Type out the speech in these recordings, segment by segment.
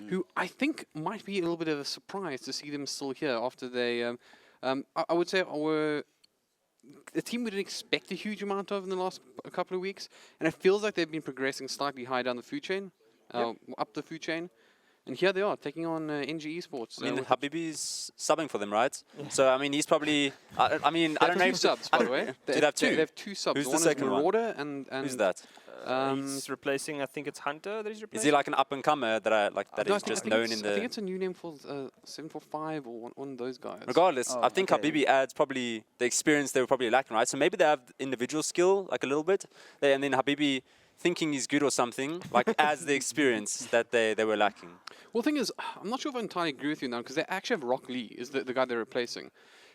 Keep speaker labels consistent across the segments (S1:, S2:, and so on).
S1: who I think might be a little bit of a surprise to see them still here after they, I would say, were a team we didn't expect a huge amount of in the last couple of weeks, and it feels like they've been progressing slightly higher down the food chain, up the food chain. And here they are, taking on NG Esports.
S2: I mean, Habibi's subbing for them, right? So, I mean, he's probably... I mean, I don't know...
S1: Two subs, by the way.
S2: They have two?
S1: They have two subs.
S2: Who's
S1: one
S2: the second
S1: is Marauder and
S2: Who's that?
S3: He's replacing, I think it's Hunter that he's replacing.
S2: Is he like an up-and-comer that
S1: no,
S2: is just known in the...
S1: I think it's a new name for 745 or one of those guys.
S2: Regardless, I think Habibi adds probably the experience they were probably lacking, right? So maybe they have individual skill, like a little bit, and then Habibi thinking he's good or something, like adds the experience that they were lacking.
S1: Well, the thing is, I'm not sure if I entirely agree with you now, because they actually have Rock Lee, is the guy they're replacing,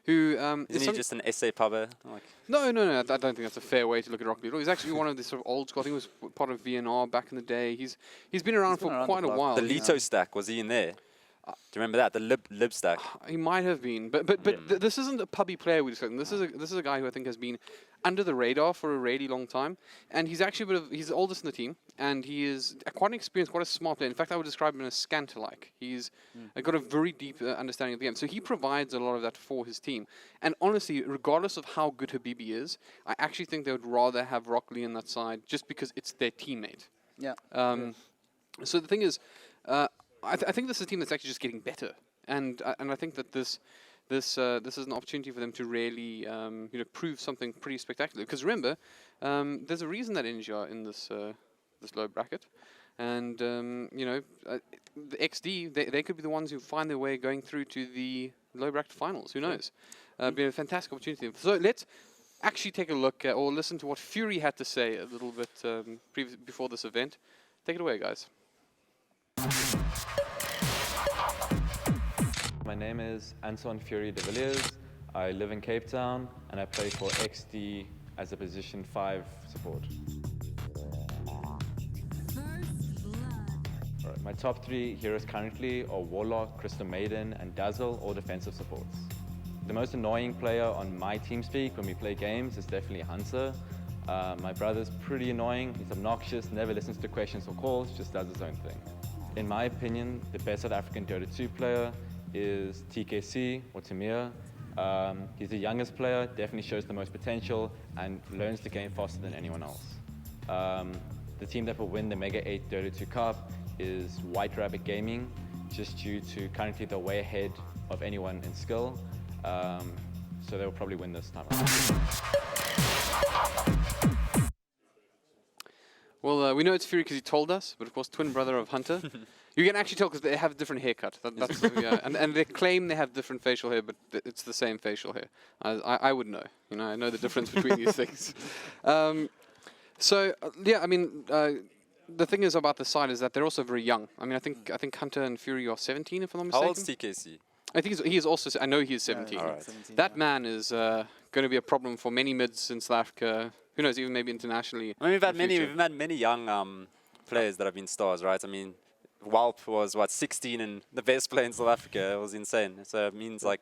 S1: who...
S2: Isn't he just an SA pubber? Like
S1: No, I don't think that's a fair way to look at Rock Lee. He's actually one of the sort of old school. I think he was part of VNR back in the day. He's been around for quite a while.
S2: The Leto stack, was he in there? Do you remember that? The lib stack.
S1: He might have been, but this isn't a pubby player we're discussing. This is a guy who I think has been under the radar for a really long time, and he's actually he's the oldest in the team, and he is quite an experienced, quite a smart player. In fact, I would describe him as Scanter-like. He's got a very deep understanding of the game, so he provides a lot of that for his team. And honestly, regardless of how good Habibi is, I actually think they would rather have Rock Lee on that side just because it's their teammate.
S4: Yeah.
S1: So the thing is, I think this is a team that's actually just getting better, and I think that this is an opportunity for them to really prove something pretty spectacular. Because remember, there's a reason that NG are in this low bracket, and the XD they could be the ones who find their way going through to the low bracket finals. Who knows? Be a fantastic opportunity. So let's actually take a look at, or listen to what Fury had to say a little bit before this event. Take it away, guys.
S5: My name is Anton Fury de Villiers. I live in Cape Town and I play for XD as a position 5 support. Alright, my top 3 heroes currently are Warlock, Crystal Maiden and Dazzle, all defensive supports. The most annoying player on my TeamSpeak when we play games is definitely Hunter. My brother's pretty annoying, he's obnoxious, never listens to questions or calls, just does his own thing. In my opinion, the best South African Dota 2 player is TKC or Tamir. He's the youngest player, definitely shows the most potential and learns the game faster than anyone else. The team that will win the Mega8 Dota 2 Cup is White Rabbit Gaming, just due to currently they're way ahead of anyone in skill. So they'll probably win this time around.
S1: Well, we know it's Fury because he told us, but of course, twin brother of Hunter. You can actually tell because they have a different haircut. That's and they claim they have different facial hair, but it's the same facial hair. I would know. I know the difference between these things. Yeah, I mean, the thing is about the side is that they're also very young. I mean, I think Hunter and Fury are 17, if I'm not mistaken.
S2: How old's TKC?
S1: I think he is also. I know he is 17.
S2: Right.
S4: 17,
S1: that man is going to be a problem for many mids in South Africa. Who knows? Even maybe internationally.
S2: I mean, we've had many young players that have been stars, right? I mean, Walp was 16 and the best player in South Africa. It was insane. So it means So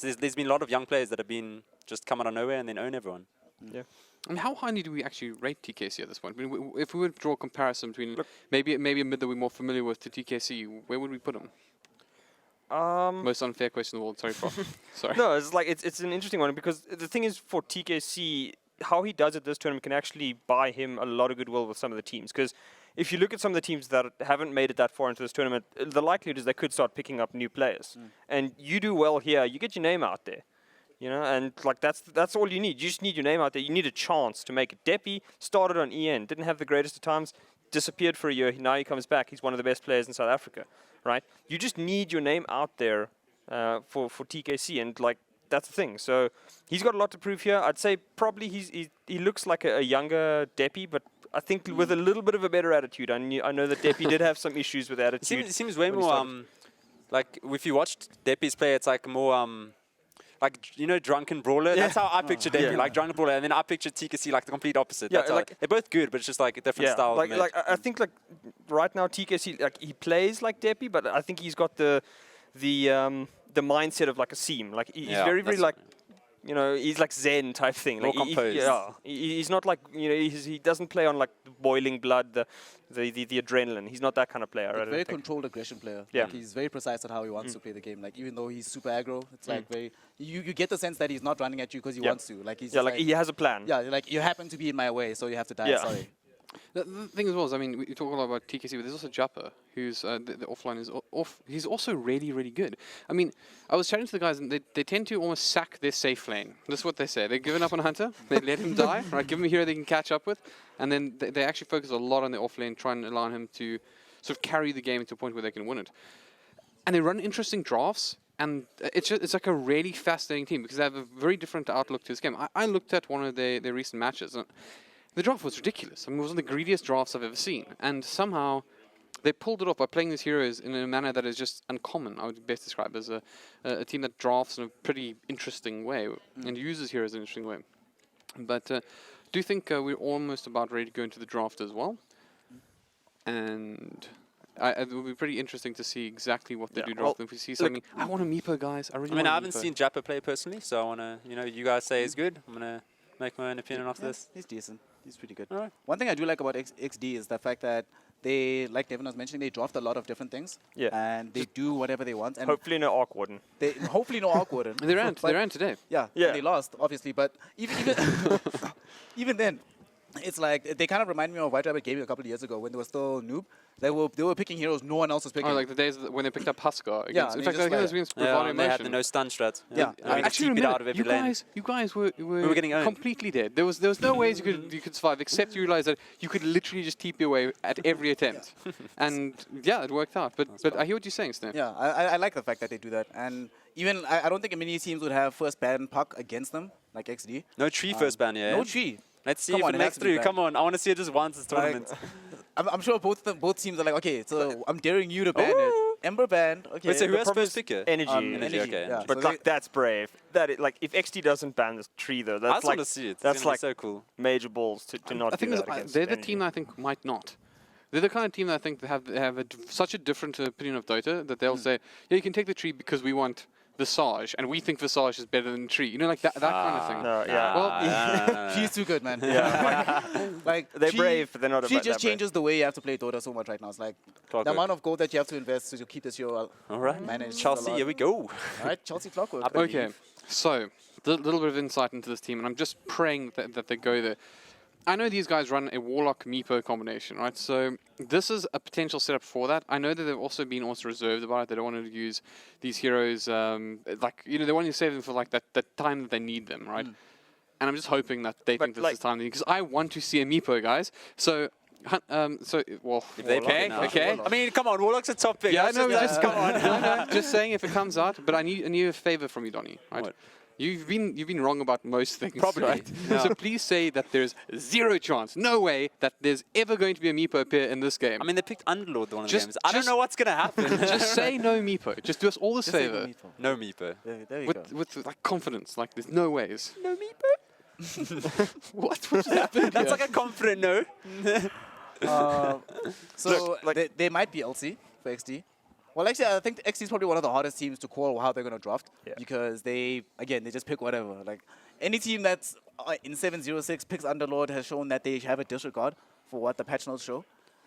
S2: there's been a lot of young players that have been just come out of nowhere and then own everyone.
S3: Yeah.
S1: I mean, how highly do we actually rate TKC at this point? I mean, if we were to draw a comparison between maybe a mid that we're more familiar with to TKC, where would we put him? Most unfair question in the world. Sorry, Prof. Sorry.
S3: No, it's an interesting one because the thing is for TKC, how he does at this tournament can actually buy him a lot of goodwill with some of the teams. Because if you look at some of the teams that haven't made it that far into this tournament, the likelihood is they could start picking up new players. And you do well here, you get your name out there. And that's all you need. You just need your name out there. You need a chance to make it. Deppy started on EN, didn't have the greatest of times, disappeared for a year. Now he comes back. He's one of the best players in South Africa, right? You just need your name out there for TKC, and that's the thing. So he's got a lot to prove here. I'd say probably he looks like a younger Deppy, but I think with a little bit of a better attitude. I know that Deppy did have some issues with attitude.
S2: It seems way more if you watched Deppy's play, it's more drunken brawler. Yeah. That's how I picture Deppy, drunken brawler, and then I picture TKC the complete opposite. Yeah, that's they're both good, but it's just a different style.
S3: I think right now TKC he plays like Deppy, but I think he's got the mindset of a seam. He's very he's like Zen type thing.
S2: More
S3: Like
S2: composed.
S3: he's not like he doesn't play on like the boiling blood, the adrenaline. He's not that kind of player. I
S4: Like
S3: don't
S4: very
S3: think.
S4: controlled aggression player.
S3: Yeah.
S4: Like he's very precise at how he wants to play the game. Like even though he's super aggro, it's like very you get the sense that he's not running at you because he wants to. Like he's
S3: Yeah,
S4: just
S3: like he has a plan.
S4: yeah, like you happen to be in my way, so you have to die.
S3: Yeah.
S4: Sorry.
S1: The thing as well is, I mean, we talk a lot about TKC, but there's also Jappa, who's the offline is off. He's also really, really good. I mean, I was chatting to the guys, and they tend to almost sack their safe lane. That's what they say. They're giving up on Hunter. They let him die, right? Give him a hero they can catch up with, and then they actually focus a lot on the off lane, try and allow him to sort of carry the game to a point where they can win it. And they run interesting drafts. And it's like a really fascinating team because they have a very different outlook to this game. I looked at one of their recent matches, and the draft was ridiculous. I mean, it was one of the greediest drafts I've ever seen. And somehow they pulled it off by playing these heroes in a manner that is just uncommon. I would best describe as a team that drafts in a pretty interesting way and uses heroes in an interesting way. But do you think we're almost about ready to go into the draft as well? And it will be pretty interesting to see exactly what they do draft. If we see something, I want a Meepo, guys. I really
S2: I mean,
S1: want
S2: I
S1: a
S2: haven't
S1: Meepo.
S2: seen Jappa play personally, so I want to, you guys say he's good. I'm going to make my own opinion after this.
S4: He's decent. He's pretty good.
S2: All right.
S4: One thing I do like about XD is the fact that they, like Devin was mentioning, they draft a lot of different things.
S3: Yeah.
S4: And they do whatever they want. And
S3: Hopefully no Arc Warden.
S4: they hopefully no awkward.
S1: They ran today.
S4: Yeah,
S3: Yeah.
S4: they lost, obviously. But even even then, it's like they kind of remind me of White Rabbit Gaming a couple of years ago when they were still noob. They were picking heroes no one else was picking.
S1: Oh, like the days when they picked up Huskar.
S4: Yeah,
S1: Against,
S4: and
S1: in
S4: they
S1: fact,
S4: just
S1: I think
S4: like-
S1: that's against
S2: Yeah,
S1: Bravado
S2: and they had the
S1: Emotion.
S2: no stun strat.
S4: Yeah.
S2: And we could
S1: Actually,
S2: keep it out
S1: remember,
S2: of
S1: you
S2: every lane.
S1: guys were
S2: were getting owned.
S1: completely dead. There was no ways you could survive except you realize that you could literally just TP away at every attempt, and yeah, it worked out. But I hear what you're saying, Steph.
S4: Yeah, I like the fact that they do that. And even I don't think many teams would have first ban puck against them, like XD.
S2: No tree first ban, yeah.
S4: No tree.
S2: Let's see
S4: Come
S2: if
S4: on,
S2: it
S4: it has
S2: makes
S4: to be
S2: through.
S4: banned.
S2: Come on, I want to see it just once this tournament.
S4: I'm sure both teams are like, okay, so I'm daring you to ban it. Ember banned. Okay.
S2: Wait, so who
S3: The
S2: has
S3: problem
S2: first
S3: is
S2: picker?
S3: Energy.
S2: Energy, okay.
S4: yeah.
S3: But
S4: So
S3: like that's brave. Like if XD doesn't ban this tree though,
S2: I
S3: that's
S2: just
S3: like
S2: want to see it.
S3: that's
S2: It's gonna
S3: like
S2: be so cool.
S3: major balls to not
S1: I
S3: do
S1: think
S3: that against
S1: they're the
S3: Energy.
S1: team that I think might not. They're the kind of team that I think they have such a different opinion of Dota that they'll say, yeah, you can take the tree because we want Visage, and we think Visage is better than Tree. You know, like that kind of thing.
S3: No, yeah.
S1: Well,
S4: She's too good, man.
S3: Yeah,
S4: like
S3: they're
S4: she-
S3: brave, but they're not.
S4: She
S3: about
S4: just
S3: that brave.
S4: changes the way you have to play Dota so much right now. It's like the
S2: Clockwork.
S4: amount of gold that you have to invest to keep this hero
S2: All right.
S4: managed. is a
S2: Chelsea,
S4: lot.
S2: here we go.
S4: All right, Chelsea Clockwork.
S2: I believe.
S1: Okay, so a little bit of insight into this team, and I'm just praying that they go there. I know these guys run a Warlock Meepo combination, right? So this is a potential setup for that. I know that they've also been reserved about it. They don't want to use these heroes, like, they want to save them for like that time that they need them, right? And I'm just hoping that they think this
S3: like-
S1: is time, because I want to see a Meepo, guys. So, well,
S2: If they pick it now.
S1: okay.
S2: I mean, come on, Warlock's a top pick.
S1: Yeah, I
S2: That's
S1: know.
S2: just-
S1: Just come on. No, just saying if it comes out. But I need a favor from you, Donny. Right?
S2: What?
S1: You've been wrong about most things.
S2: Probably.
S1: Right?
S2: Yeah.
S1: So please say that there's zero chance, no way, that there's ever going to be a Meepo appear in this game.
S2: I mean, they picked Underlord one of the
S1: Just-
S2: games. I don't
S1: just-
S2: know what's going to happen.
S1: just say no Meepo. Just do us all this
S4: Just say
S1: favor
S4: Meepo.
S2: No Meepo.
S4: There you go.
S1: with like confidence. Like there's no ways.
S2: No Meepo?
S1: What just happened?
S2: That's
S1: here?
S2: like a confident no.
S4: So they might be LC for XD. Well, actually, I think XD is probably one of the hardest teams to call how they're going to draft because they just pick whatever. Like any team that's in 706 picks Underlord has shown that they have a disregard for what the patch notes show.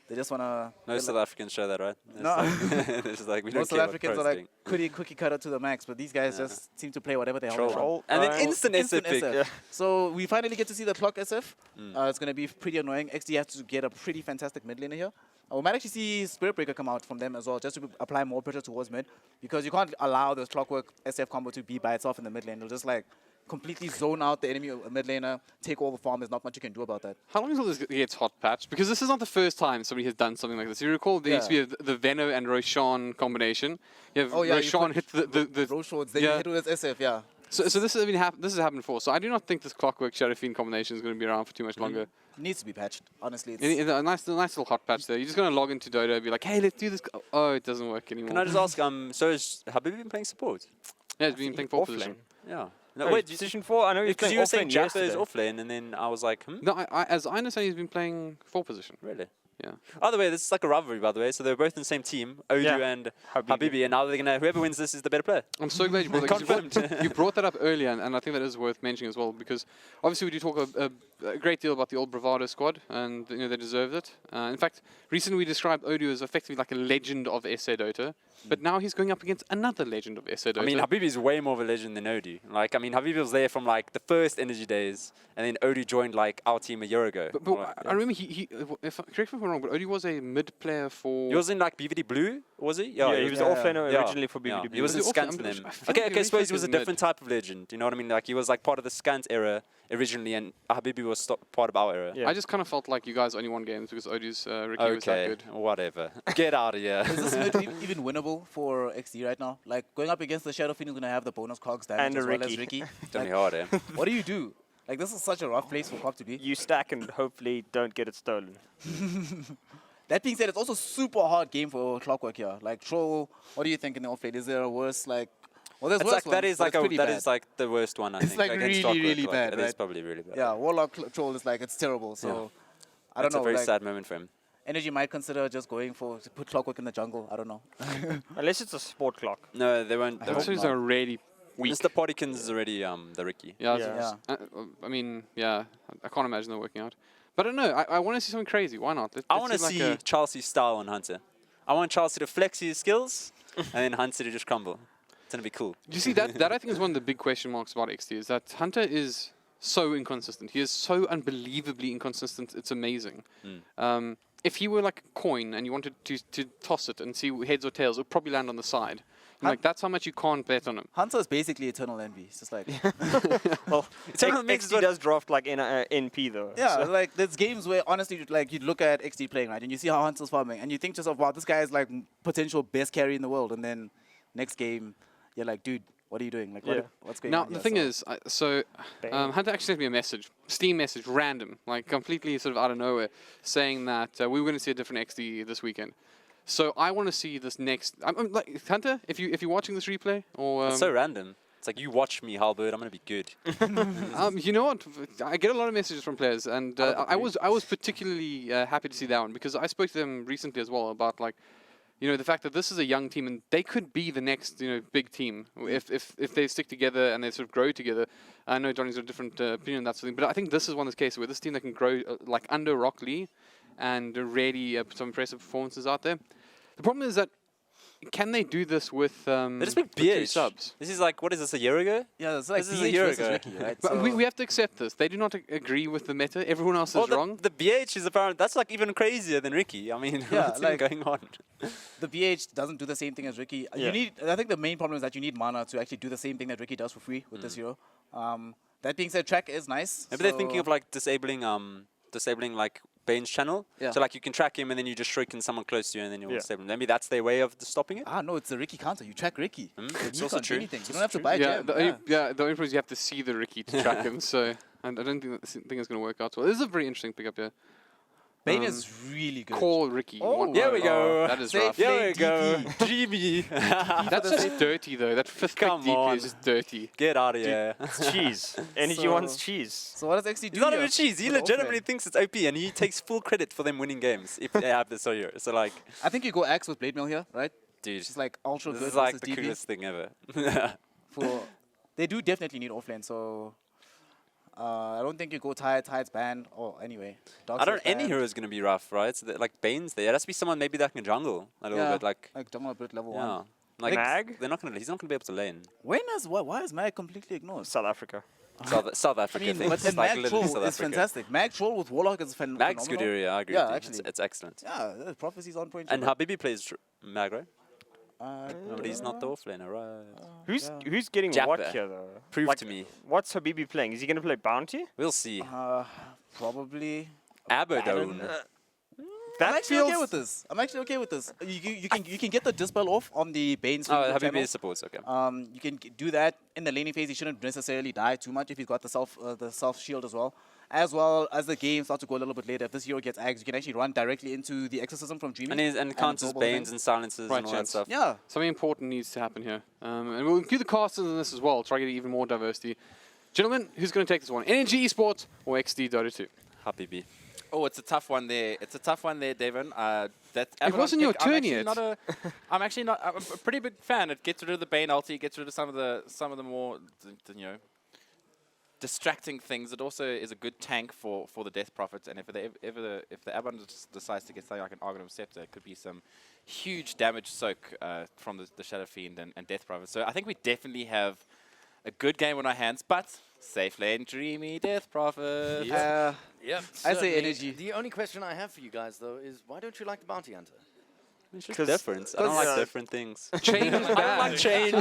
S4: They just want to.
S2: No South Africans show that, right? It's
S4: No.
S2: like- They're just like, we don't
S4: Most
S2: care
S4: South
S2: what
S4: Africans
S2: pros
S4: are like
S2: doing.
S4: cookie cutter to the max, but these guys just seem to play whatever the hell they want.
S2: Troll. And then
S3: Right.
S2: instant SF pick.
S4: SF. So we finally get to see the clock SF. It's going to be pretty annoying. XD has to get a pretty fantastic mid laner here. We might actually see Spirit Breaker come out from them as well, just to apply more pressure towards mid, because you can't allow this Clockwork SF combo to be by itself in the mid lane. It'll just like completely zone out the enemy mid laner, take all the farm. There's not much you can do about that.
S1: How long until this gets hot patched? Because this is not the first time somebody has done something like this. You recall there used to be the Veno and Roshan combination. You have
S4: you
S1: Roshan
S4: put
S1: hit the
S4: Roshards, then
S1: yeah.
S4: you hit with this SF, yeah.
S1: So this has this has happened before. So I do not think this Clockwork Sheriffine combination is going to be around for too much longer.
S4: Needs to be patched, honestly. It's
S1: A nice little hot patch there. You're just going to log into Dota and be like, hey, let's do this. Oh, it doesn't work anymore.
S2: Can I just ask, so has Habib been playing support?
S1: Yeah, it's been playing fourth position.
S2: Yeah.
S3: No,
S2: No, wait,
S3: position 4. I know he's
S2: because
S3: playing
S2: you were saying
S3: offlane
S2: Jappa is
S3: yesterday.
S2: offlane, and then I was like,
S1: No, as I understand, he's been playing fourth position.
S2: really?
S1: Yeah.
S2: By the way, this is like a rivalry, by the way. So they're both in the same team, Odu
S3: Yeah.
S2: and
S3: Habibi.
S2: Habibi, and now they're gonna whoever wins this is the better player.
S1: I'm so glad you brought that. 'cause
S2: Confirmed.
S1: You brought that up earlier, and I think that is worth mentioning as well, because obviously we do talk a great deal about the old Bravado squad, and they deserved it. In fact, recently we described Odu as effectively like a legend of SA Dota, but now he's going up against another legend of SA Dota.
S2: I mean, Habibi is way more of a legend than Odu. Like, I mean, Habibi was there from like the first Energy days, and then Odu joined like our team a year ago.
S1: but
S2: Like,
S1: I remember correct me if I'm wrong, but Odu was a mid player for.
S2: he was in like BVD Blue, was he?
S3: Yeah, he was the offlaner
S2: Yeah.
S3: originally for BVD.
S2: He was in
S1: Was he
S2: Scant
S1: offlane?
S2: then.
S1: I feel like
S2: Okay,
S1: he
S2: okay, I suppose he was a
S1: originally was
S2: different type of legend. You know what I mean? Like, he was like part of the Scant era originally, and Habibi was part of our era.
S3: Yeah.
S1: I just kind of felt like you guys only won games because Odu's Ricky was that
S2: Okay,
S1: good.
S2: whatever. Get out of here.
S4: Is this mid even winnable for XD right now? Like going up against the Shadow Fiend is going to have the bonus cogs damage
S3: And
S4: as
S3: a
S4: well as
S3: Ricky.
S4: Ricky.
S2: It's only
S4: Like,
S2: hard, eh?
S4: what do you do? Like this is such a rough place for Cop to be.
S3: You stack and hopefully don't get it stolen.
S4: That being said, it's also super hard game for Clockwork here. Like Troll, what do you think in the offlane? Is there a worse like? Well, there's
S2: It's
S4: worse
S2: like that
S4: ones,
S2: is
S4: but
S2: like
S4: it's pretty
S2: that
S4: bad.
S2: is like the worst one I
S4: It's
S2: think.
S4: like
S2: against
S4: really,
S2: Clockwork,
S4: really
S2: like,
S4: bad,
S2: It is
S4: right?
S2: probably really bad.
S4: Yeah, Warlock Troll is like it's terrible. So I don't
S2: It's
S4: know.
S2: a very
S4: like,
S2: sad moment for him.
S4: Energy might consider just going to put Clockwork in the jungle. I don't know.
S3: Unless it's a sport clock.
S2: No, they won't.
S4: I
S2: They
S4: hope
S2: won't.
S1: Those
S4: not.
S1: are really weak.
S2: Mr. Poddykins is already the Ricky.
S1: Yeah,
S3: Yeah.
S1: I mean, yeah, I can't imagine that working out. But I don't know. I want to see something crazy. Why not?
S2: I
S1: Let's
S2: want to
S1: like
S2: see
S1: a-
S2: Chelsea's style on Hunter. I want Chelsea to flex his skills and then Hunter to just crumble. It's going to be cool.
S1: You see, that I think is one of the big question marks about XT is that Hunter is so inconsistent. He is so unbelievably inconsistent. It's amazing. If he were like a coin and you wanted to toss it and see heads or tails, it would probably land on the side. And, like that's how much you can't bet on him.
S4: Hunter is basically Eternal Envy. It's just like
S3: Well,
S2: Eternal Mix is
S3: XD does draft like NP though.
S4: yeah,
S3: so-
S4: like there's games where honestly, like you look at XD playing right, and you see how Hunter's farming, and you think to yourself, wow, this guy is like potential best carry in the world, and then next game, you're like, dude, what are you doing? Like,
S3: Yeah.
S4: what's going
S1: Now
S4: on?
S1: the
S4: here?
S1: thing
S4: So-
S1: is,
S3: Bang.
S1: Hunter actually sent me a message, Steam message, random, like completely sort of out of nowhere, saying that we were going to see a different XD this weekend. So I want to see this next. I'm like Hunter, if you're watching this replay, or
S2: It's so random. It's like, you watch me, Halberd, I'm going to be good.
S1: you know what? I get a lot of messages from players, and I was particularly happy to see that one because I spoke to them recently as well about like, the fact that this is a young team and they could be the next big team if they stick together and they sort of grow together. I know Johnny's got a different opinion on that sort of thing, but I think this is one of those cases where this team that can grow like under Rock Lee and really put some impressive performances out there. The problem is that can they do this with
S2: They just picked
S1: with 2
S2: BH.
S1: subs?
S2: This is like, what is this, a year ago?
S4: yeah, it's like
S2: this is a
S4: BH
S2: year
S4: versus
S2: ago.
S4: Ricky, right?
S1: But
S4: So
S1: we have to accept this. They do not agree with the meta. Everyone else
S2: Well,
S1: is wrong.
S2: the BH is apparent. That's like even crazier than Ricky. I mean,
S4: Yeah,
S2: what's
S4: like-
S2: even going on?
S4: the BH doesn't do the same thing as Ricky.
S3: Yeah.
S4: I think the main problem is that you need mana to actually do the same thing that Ricky does for free with this hero. That being said, track is nice.
S2: Maybe they're thinking of like disabling like Bane's channel.
S4: Yeah.
S2: So like you can track him and then you just shuriken someone close to you and then you'll
S3: Yeah.
S2: disable him. Maybe that's their way of stopping it.
S4: no, it's the Ricky counter. You track Ricky.
S2: It's
S4: You
S2: also
S4: can't do
S2: true.
S4: anything. You
S2: It's
S4: don't have to
S2: true.
S4: buy
S1: Yeah,
S4: gem.
S1: the only problem is you have to see the Ricky to track him. So and I don't think that this thing is going to work out well. This is a very interesting pickup here.
S4: Bane is really good.
S1: Call Ricky.
S4: Oh,
S1: One-
S2: Here we go.
S1: that is
S4: Safe
S1: rough.
S2: Here we
S4: Lane
S2: go.
S4: DP.
S2: Dreamy.
S1: That's just dirty though. That fifth pick
S2: Come
S1: DP
S2: on.
S1: is just dirty.
S2: Get out of here.
S3: It's cheese. Energy
S4: So-
S3: wants cheese.
S4: So what does XD do
S2: He's not
S4: here
S2: even cheese. He
S4: for the
S2: legitimately
S4: offlane?
S2: thinks it's OP and he takes full credit for them winning games if they have this here. So like,
S4: I think you go Axe with Blade Mail here, right?
S2: dude,
S4: It's like ultra
S2: this
S4: good
S2: is like
S4: versus
S2: the
S4: DP.
S2: coolest thing ever.
S4: They do definitely need offlane, so I don't think you go Tide's banned. Oh, anyway.
S2: I don't. Any hero is gonna be rough, right? So like Bane's there. It has to be someone maybe that can jungle a little bit. Like,
S4: jungle bit level
S2: yeah,
S4: 1.
S2: like
S3: Mag?
S2: They're not gonna. He's not gonna be able to lane.
S4: Why is Mag completely ignored?
S3: South Africa.
S2: South
S4: I
S2: Africa
S4: mean,
S2: thing.
S4: but
S2: It's
S4: then
S2: like
S4: Mag
S2: literally
S4: Troll
S2: South
S4: is
S2: Africa.
S4: fantastic. Mag Troll with Warlock is
S2: Mag's good
S4: phenomenal.
S2: area. I agree.
S4: Yeah,
S2: with you.
S4: actually.
S2: It's excellent.
S4: Yeah, the prophecy's on point.
S2: And
S4: too,
S2: Habibi plays Mag, right?
S4: but,
S2: No, but he's not the offlaner, right?
S3: Who's getting what
S2: Japper.
S3: here though?
S2: Prove
S3: Like,
S2: to me.
S3: What's Habibi playing? Is he gonna play Bounty?
S2: We'll see.
S4: probably.
S2: Abaddon.
S4: I'm
S3: That
S4: actually
S3: feels
S4: okay with this. You can get the dispel off on the Bane's
S2: Oh,
S4: YouTube
S2: Habibi
S4: channel.
S2: is supports. Okay.
S4: You can do that in the laning phase. He shouldn't necessarily die too much if he's got the self shield as well as the game starts to go a little bit later. If this hero gets ags, you can actually run directly into the exorcism from Dreaming.
S2: And counters
S4: absorb all the
S2: Banes
S4: things.
S2: and silences
S1: Right,
S2: and all that
S1: chance.
S2: stuff.
S4: Yeah,
S1: Something important needs to happen here. And we'll include the casters in this as well. Try to get even more diversity. Gentlemen, who's going to take this one? Energy Esports or XD Dota 2?
S2: Habibi. Oh, it's a tough one there. It's a tough one there, Devon. That
S1: It wasn't your turn yet.
S2: I'm actually not. I'm a pretty big fan. It gets rid of the Bane ulti. It gets rid of some of the more, you know, distracting things. It also is a good tank for the Death Prophets. And if the Abaddon decides to get something like an Argonum Scepter, it could be some huge damage soak from the Shadow Fiend and Death Prophet. So I think we definitely have a good game on our hands, but safe lane, Dreamy, Death Prophet.
S4: Yeah.
S6: Yep.
S4: I say
S6: certainly.
S4: energy.
S6: The only question I have for you guys, though, is why don't you like the Bounty Hunter?
S2: It's just
S3: 'Cause-
S2: different. I don't like
S3: 'cause,
S2: different things.
S1: Change is
S2: I don't like
S1: bad.
S2: change.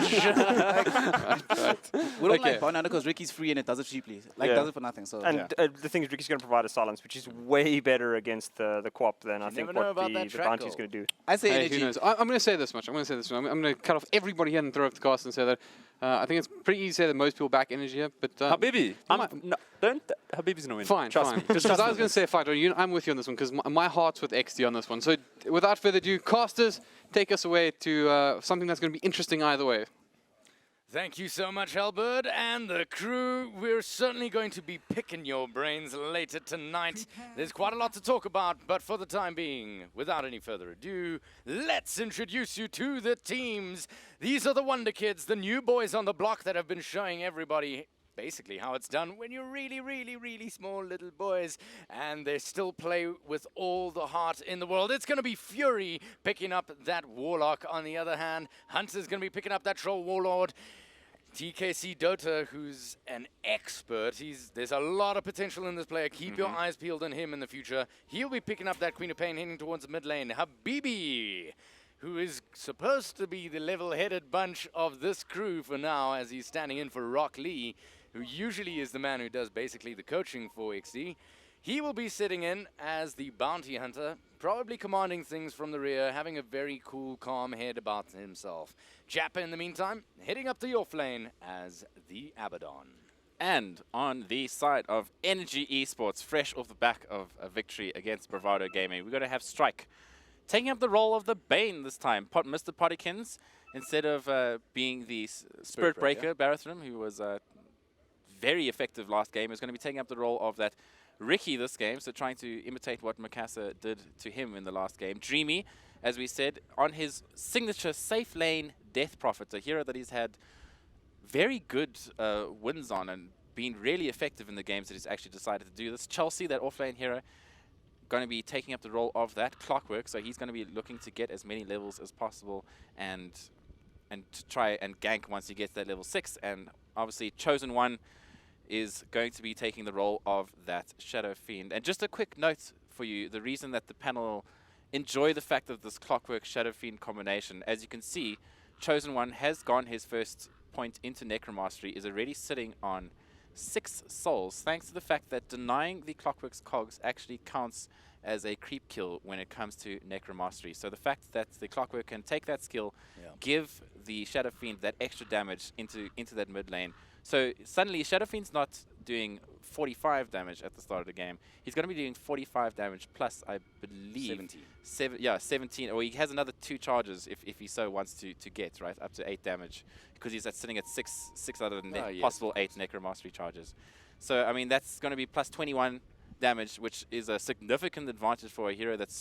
S4: We don't
S1: Okay.
S4: like Bounty because Ricky's free and it does it cheaply. Like,
S3: Yeah.
S4: does it for nothing. So,
S3: And the thing is, Ricky's going to provide a silence, which is way better against the co-op than I
S6: You
S3: think
S6: never know
S3: what
S6: about
S3: the
S6: that track
S3: Bounty's
S6: goal.
S3: going to do.
S4: I say
S1: Hey, who
S4: energy.
S1: knows? I'm going to say this much. I'm going to cut off everybody here and throw up the cast and say that I think it's pretty easy to say that most people back energy here, but
S2: Habibi,
S1: might-
S2: no, don't. Habibi's gonna win.
S1: fine,
S2: Trust
S1: fine.
S2: me.
S1: Just because I was going to say fight, I'm with you on this one because my heart's with XD on this one. So without further ado, casters, take us away to something that's going to be interesting either way.
S6: Thank you so much, Albert, and the crew. We're certainly going to be picking your brains later tonight. There's quite a lot to talk about, but for the time being, without any further ado, let's introduce you to the teams. These are the Wonder Kids, the new boys on the block that have been showing everybody basically how it's done when you're really, really, really small little boys, and they still play with all the heart in the world. It's going to be Fury picking up that Warlock. On the other hand, Hunter's going to be picking up that Troll Warlord. TKC Dota, who's an expert. There's a lot of potential in this player. Keep your eyes peeled on him in the future. He'll be picking up that Queen of Pain heading towards the mid lane. Habibi, who is supposed to be the level-headed bunch of this crew for now, as he's standing in for Rock Lee, who usually is the man who does basically the coaching for XD. He will be sitting in as the Bounty Hunter, probably commanding things from the rear, having a very cool, calm head about himself. Jappa, in the meantime, heading up to your lane as the Abaddon.
S2: And on the side of Energy Esports, fresh off the back of a victory against Bravado Gaming, we're going to have Strike taking up the role of the Bane this time. Mr. Pottykins, instead of being the Spirit Breaker, Barathram, who was very effective last game, is going to be taking up the role of that Ricky this game, so trying to imitate what Mikasa did to him in the last game. Dreamy, as we said, on his signature safe lane Death Prophet, a hero that he's had very good wins on and been really effective in the games that he's actually decided to do this. Chelsea, that offlane hero, going to be taking up the role of that Clockwork, so he's going to be looking to get as many levels as possible and to try and gank once he gets that level 6. And obviously Chosen One is going to be taking the role of that Shadow Fiend. And just a quick note for you, the reason that the panel enjoy the fact of this Clockwork Shadow Fiend combination, as you can see, Chosen One has gone his first point into Necromastery, is already sitting on 6 souls, thanks to the fact that denying the Clockwork's cogs actually counts as a creep kill when it comes to Necromastery. So the fact that the Clockwork can take that skill, give the Shadow Fiend that extra damage into that mid lane. So suddenly Shadow Fiend's not doing 45 damage at the start of the game. He's going to be doing 45 damage plus, I believe, 17. Or he has another 2 charges if he so wants to get, right, up to 8 damage, because he's sitting at 6 out of the possible 8 Necromastery charges. So, I mean, that's going to be plus 21 damage, which is a significant advantage for a hero that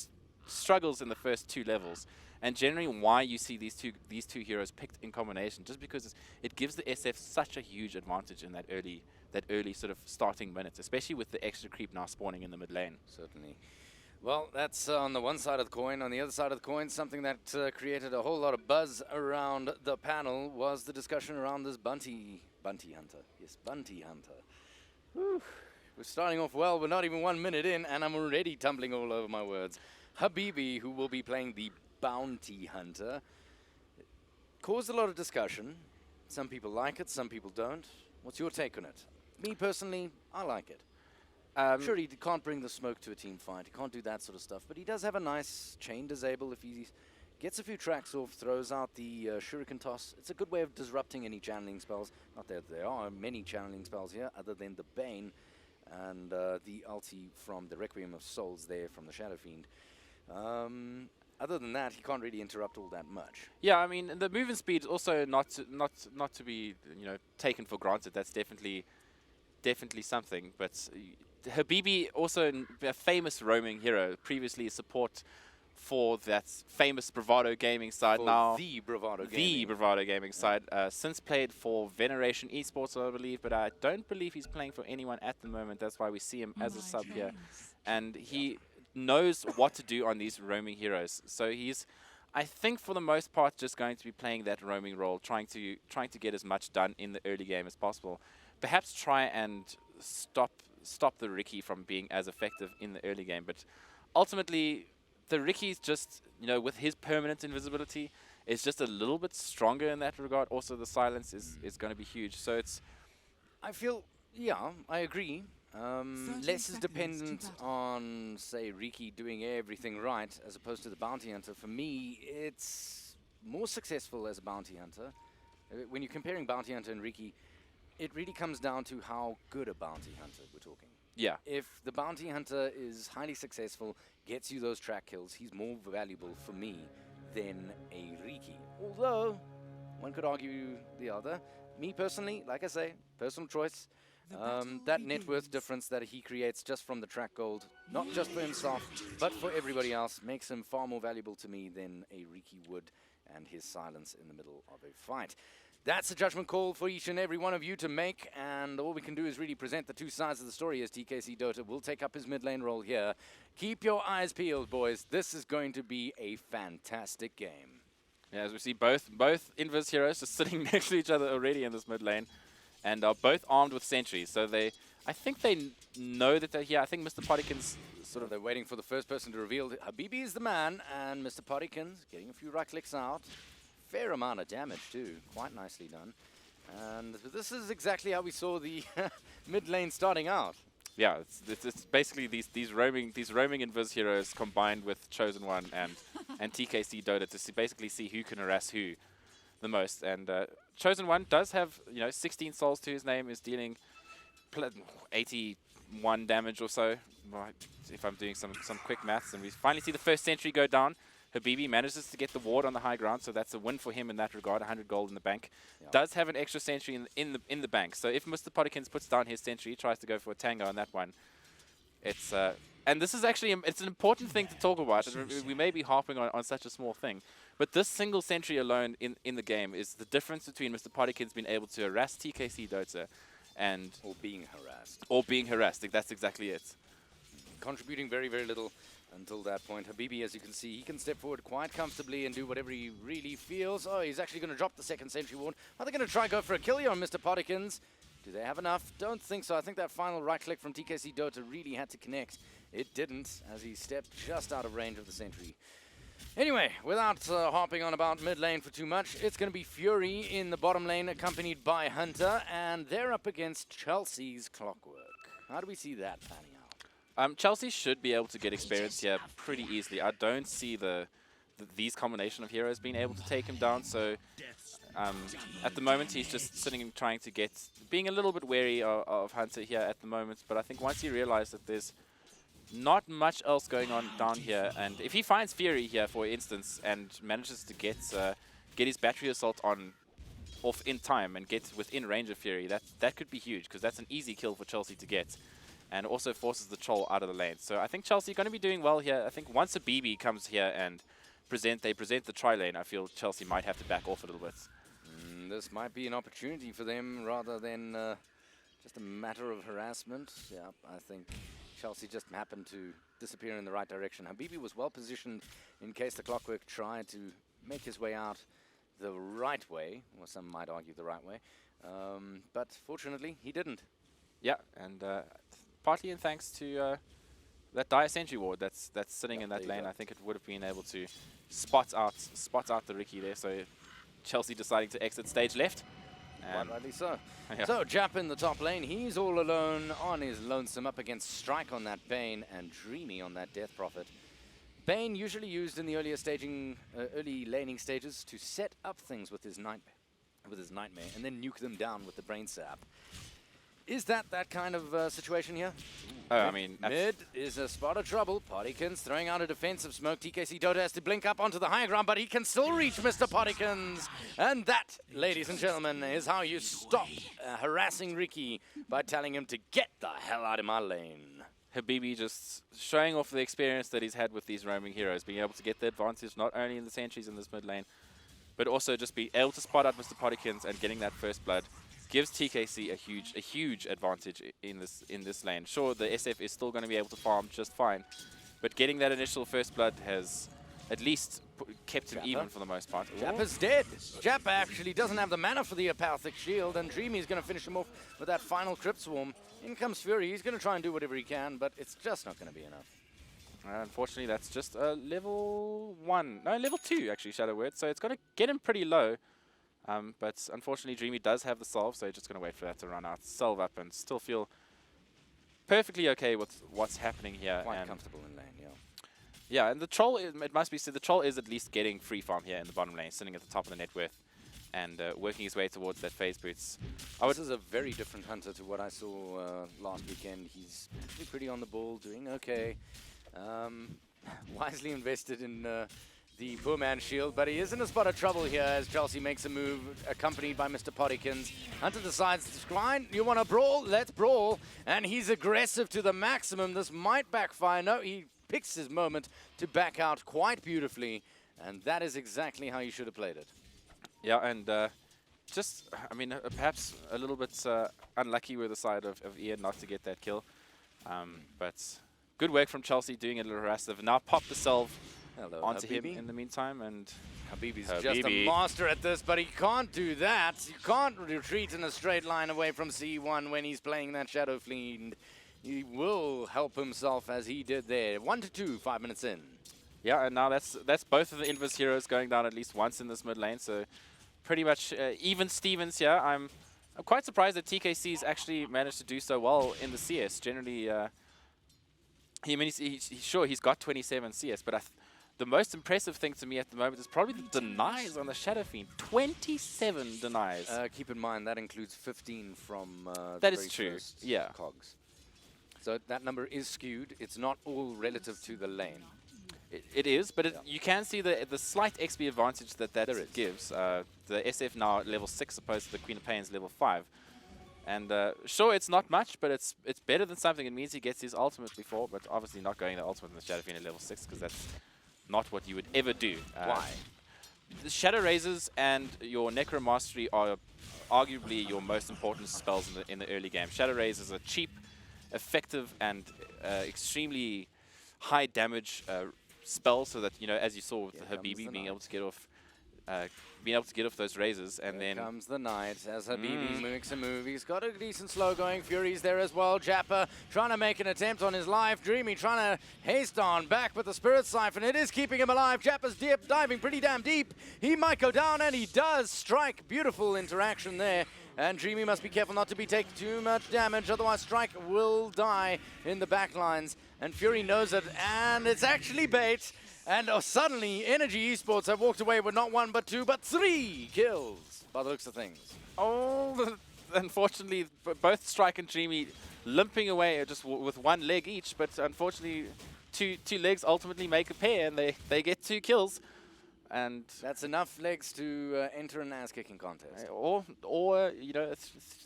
S2: struggles in the first 2 levels. And generally why you see these two heroes picked in combination, just because it gives the SF such a huge advantage in that early sort of starting minutes, especially with the extra creep now spawning in the mid lane.
S6: Certainly. Well, that's on the one side of the coin. On the other side of the coin, something that created a whole lot of buzz around the panel was the discussion around this Bounty Hunter. Yes, Bounty Hunter. Whew. We're starting off well. We're not even 1 minute in, and I'm already tumbling all over my words. Habibi, who will be playing the Bounty Hunter, caused a lot of discussion. Some people like it, some people don't. What's your take on it? Me personally, I like it. Sure, he can't bring the smoke to a team fight. He can't do that sort of stuff, but he does have a nice chain disable if he gets a few tracks off, throws out the shuriken toss. It's a good way of disrupting any channeling spells. Not that there are many channeling spells here, other than the Bane and the ulti from the Requiem of Souls there from the Shadow Fiend. Other than that, he can't really interrupt all that much.
S2: Yeah, I mean, the movement speed is also not to be taken for granted. That's definitely something. But Habibi, also a famous roaming hero, previously support for that famous Bravado gaming side.
S6: For
S2: Now
S6: the Bravado
S2: the
S6: Gaming.
S2: Bravado gaming side. Since played for Veneration Esports, I believe, but I don't believe he's playing for anyone at the moment. That's why we see him as a sub here. And he knows what to do on these roaming heroes. So he's, I think, for the most part, just going to be playing that roaming role, trying to get as much done in the early game as possible. Perhaps try and stop the Ricky from being as effective in the early game. But ultimately, the Ricky's just, with his permanent invisibility, is just a little bit stronger in that regard. Also, the silence is going to be huge. So it's...
S6: I feel, yeah, I agree. Less is dependent on, say, Riki doing everything right as opposed to the bounty hunter. For me, it's more successful as a bounty hunter. When you're comparing bounty hunter and Riki, it really comes down to how good a bounty hunter we're talking.
S2: Yeah.
S6: If the bounty hunter is highly successful, gets you those track kills, he's more valuable for me than a Riki. Although, one could argue the other. Me personally, like I say, personal choice. That net worth difference that he creates just from the track gold, not just for himself, but for everybody else, makes him far more valuable to me than a Riki would, and his silence in the middle of a fight. That's a judgment call for each and every one of you to make, and all we can do is really present the two sides of the story as TKC Dota will take up his mid lane role here. Keep your eyes peeled, boys. This is going to be a fantastic game.
S2: Yeah, as we see both Invis heroes just sitting next to each other already in this mid lane, and are both armed with sentries. So I think they know that they're here. I think Mr. Pottykin's
S6: Sort of, they're waiting for the first person to reveal that Habibi is the man, and Mr. Pottykin's getting a few right clicks out. Fair amount of damage too, quite nicely done. And this is exactly how we saw the mid lane starting out.
S2: Yeah, it's basically these roaming Invis heroes combined with Chosen One and TKC Dota to basically see who can harass who the most. And Chosen One does have 16 souls to his name, is dealing 81 damage or so, if I'm doing some quick maths. And we finally see the first sentry go down. Habibi manages to get the ward on the high ground, so that's a win for him in that regard. 100 gold in the bank. Yep. Does have an extra sentry in the bank. So if Mr. Pottykins puts down his sentry, he tries to go for a tango on that one. It's and this is actually it's an important thing to talk about. We may be harping on such a small thing, but this single sentry alone in the game is the difference between Mr. Pottykins being able to harass TKC Dota and
S6: or being harassed.
S2: Or being harassed. That's exactly it.
S6: Contributing very, very little until that point. Habibi, as you can see, he can step forward quite comfortably and do whatever he really feels. Oh, he's actually going to drop the second sentry ward. Are they going to try and go for a kill here on Mr. Pottykins? Do they have enough? Don't think so. I think that final right click from TKC Dota really had to connect. It didn't, as he stepped just out of range of the sentry. Anyway, without harping on about mid lane for too much, it's going to be Fury in the bottom lane, accompanied by Hunter, and they're up against Chelsea's Clockwork. How do we see that panning out?
S2: Chelsea should be able to get experience here pretty easily. I don't see these combination of heroes being able to take him down. So at the moment, he's just sitting and trying to being a little bit wary of Hunter here at the moment. But I think once he realized that there's not much else going on down here, and if he finds Fury here, for instance, and manages to get his battery assault off in time and get within range of Fury, that could be huge, because that's an easy kill for Chelsea to get. And also forces the troll out of the lane. So I think Chelsea are going to be doing well here. I think once a BB comes here and they present the tri-lane, I feel Chelsea might have to back off a little bit.
S6: This might be an opportunity for them rather than just a matter of harassment. Yeah, I think Chelsea just happened to disappear in the right direction. Habibi was well positioned in case the Clockwork tried to make his way out the right way, or some might argue the right way. But fortunately, he didn't.
S2: Yeah, and partly in thanks to that dire sentry ward that's sitting in that lane. I think it would have been able to spot out the Ricky there. So Chelsea deciding to exit stage left.
S6: Quite rightly so.
S2: Yeah.
S6: So Jap in the top lane, he's all alone on his lonesome up against Strike on that Bane and Dreamy on that Death Prophet. Bane usually used in the early laning stages to set up things with his nightmare, and then nuke them down with the Brain Sap. Is that kind of situation here?
S2: I mean,
S6: mid is a spot of trouble. Pottykins throwing out a defensive smoke. TKC Dota has to blink up onto the higher ground, but he can still reach Mr. Pottykins. And that, ladies and gentlemen, is how you stop harassing Ricky by telling him to get the hell out of my lane.
S7: Habibi just showing off the experience that he's had with these roaming heroes, being able to get the advantage not only in the sentries in this mid lane, but also just be able to spot out Mr. Potikins and getting that first blood gives TKC a huge advantage in this lane. Sure, the SF is still going to be able to farm just fine, but getting that initial first blood has at least kept him even for the most part.
S6: Jappa's dead. Jappa actually doesn't have the mana for the apathic shield, and Dreamy's going to finish him off with that final Crypt Swarm. In comes Fury. He's going to try and do whatever he can, but it's just not going to be enough.
S7: Unfortunately, that's just a level 1. No, level 2, actually, Shadow Word. So it's going to get him pretty low. But unfortunately, Dreamy does have the salve, so he's just going to wait for that to run out, salve up, and still feel perfectly okay with what's happening here.
S6: Quite comfortable in lane, yeah.
S7: Yeah, and the troll, it must be said, the troll is at least getting free farm here in the bottom lane, sitting at the top of the net worth, and working his way towards that phase boots.
S6: This is a very different Hunter to what I saw last weekend. He's actually pretty on the ball, doing okay. Wisely invested in the poor man's shield, but he is in a spot of trouble here as Chelsea makes a move, accompanied by Mr. Potikins. Hunter decides, fine, you want to brawl? Let's brawl. And he's aggressive to the maximum. This might backfire. No, he picks his moment to back out quite beautifully, and that is exactly how you should have played it.
S7: Yeah, and just, I mean, perhaps a little bit unlucky with the side of Ian not to get that kill. But good work from Chelsea doing a little harass. They've now popped the salve onto him in the meantime, and
S6: Habibi's just a master at this, but he can't do that. You can't retreat in a straight line away from C1 when he's playing that Shadow Fiend. He will help himself as he did there. 1-2, 5 minutes in.
S7: Yeah, and now that's both of the Invis heroes going down at least once in this mid lane, so pretty much even Stevens here. I'm quite surprised that TKC's actually managed to do so well in the CS. Generally, he's got 27 CS, but the most impressive thing to me at the moment is probably the denies on the Shadow Fiend. 27 denies.
S6: Keep in mind, that includes 15 from
S7: that is true. Yeah.
S6: Cogs. So that number is skewed. It's not all relative to the lane.
S7: It is, but you can see the slight XP advantage that gives. The SF now at level 6 opposed to the Queen of Pain's level 5. And sure, it's not much, but it's better than something. It means he gets his ultimate before, but obviously not going the ultimate in the Shadow Fiend at level 6, because that's not what you would ever do.
S6: Why?
S7: The Shadow Razors and your Necromastery are arguably your most important spells in the early game. Shadow Razors are cheap, effective, and extremely high damage spells, so that, you know, as you saw with Habibi being able to get off those razors, and then
S6: comes the Knight as Habibi makes a move. He's got a decent slow going. Fury's there as well. Jappa trying to make an attempt on his life. Dreamy trying to haste on back with the Spirit Siphon. It is keeping him alive. Jappa's diving pretty damn deep. He might go down, and he does strike. Beautiful interaction there. And Dreamy must be careful not to be taking too much damage, otherwise Strike will die in the backlines. And Fury knows it, and it's actually bait. And suddenly, Energy Esports have walked away with not 1, but 2, but 3 kills, by the looks of things.
S7: Unfortunately, both Strike and Dreamy limping away just with one leg each, but unfortunately, two legs ultimately make a pair, and they get 2 kills. And
S6: that's enough legs to enter an ass-kicking contest.
S7: Or you know,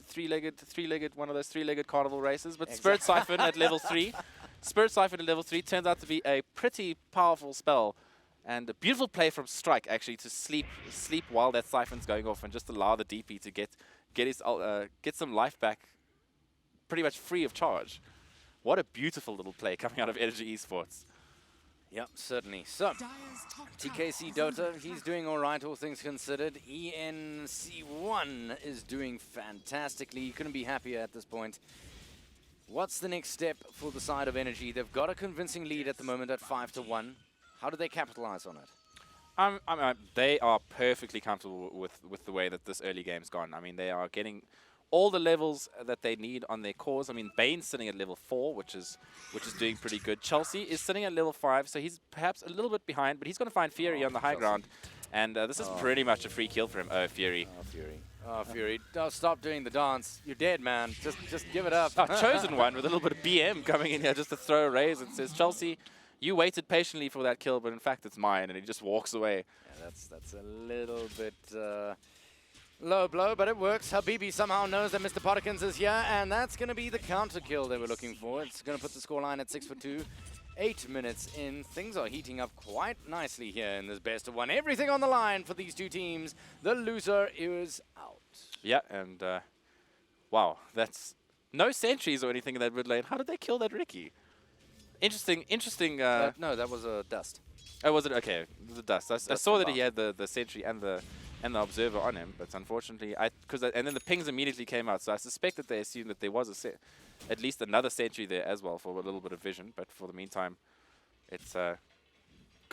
S7: three-legged, one of those three-legged carnival races. But Spirit Siphon at level 3. Spirit Siphon at level 3 turns out to be a pretty powerful spell. And a beautiful play from Strike, actually, to sleep while that Siphon's going off and just allow the DP to get some life back pretty much free of charge. What a beautiful little play coming out of Energy Esports.
S6: Yep, certainly. So, TKC Dota, he's doing all right, all things considered. ENC1 is doing fantastically. You couldn't be happier at this point. What's the next step for the side of Energy? They've got a convincing lead at the moment at 5-1. How do they capitalize on it?
S7: They are perfectly comfortable with the way that this early game's gone. I mean, they are getting all the levels that they need on their cores. I mean, Bane's sitting at level 4, which is doing pretty good. Chelsea is sitting at level 5, so he's perhaps a little bit behind, but he's going to find Fury on the high ground. And this is pretty much a free kill for him. Oh, Fury.
S6: Oh, Fury. Oh, Fury. Don't stop doing the dance. You're dead, man. Just give it up.
S7: Chosen one with a little bit of BM coming in here just to throw a raise and says, Chelsea, you waited patiently for that kill, but in fact it's mine, and he just walks away.
S6: Yeah, that's a little bit Low blow, but it works. Habibi somehow knows that Mr. Potterkins is here, and that's going to be the counter kill they were looking for. It's going to put the scoreline at 6-2. 8 minutes in. Things are heating up quite nicely here in this best of one. Everything on the line for these two teams. The loser is out.
S7: Yeah, and wow, that's no sentries or anything in that mid lane. How did they kill that Ricky? Interesting.
S6: No, that was a dust.
S7: Oh, was it? Okay, the dust. I
S6: Dust
S7: saw
S6: and
S7: that he had the sentry and the observer on him, but unfortunately, and then the pings immediately came out, so I suspect that they assumed that there was at least another sentry there as well for a little bit of vision. But for the meantime, it's going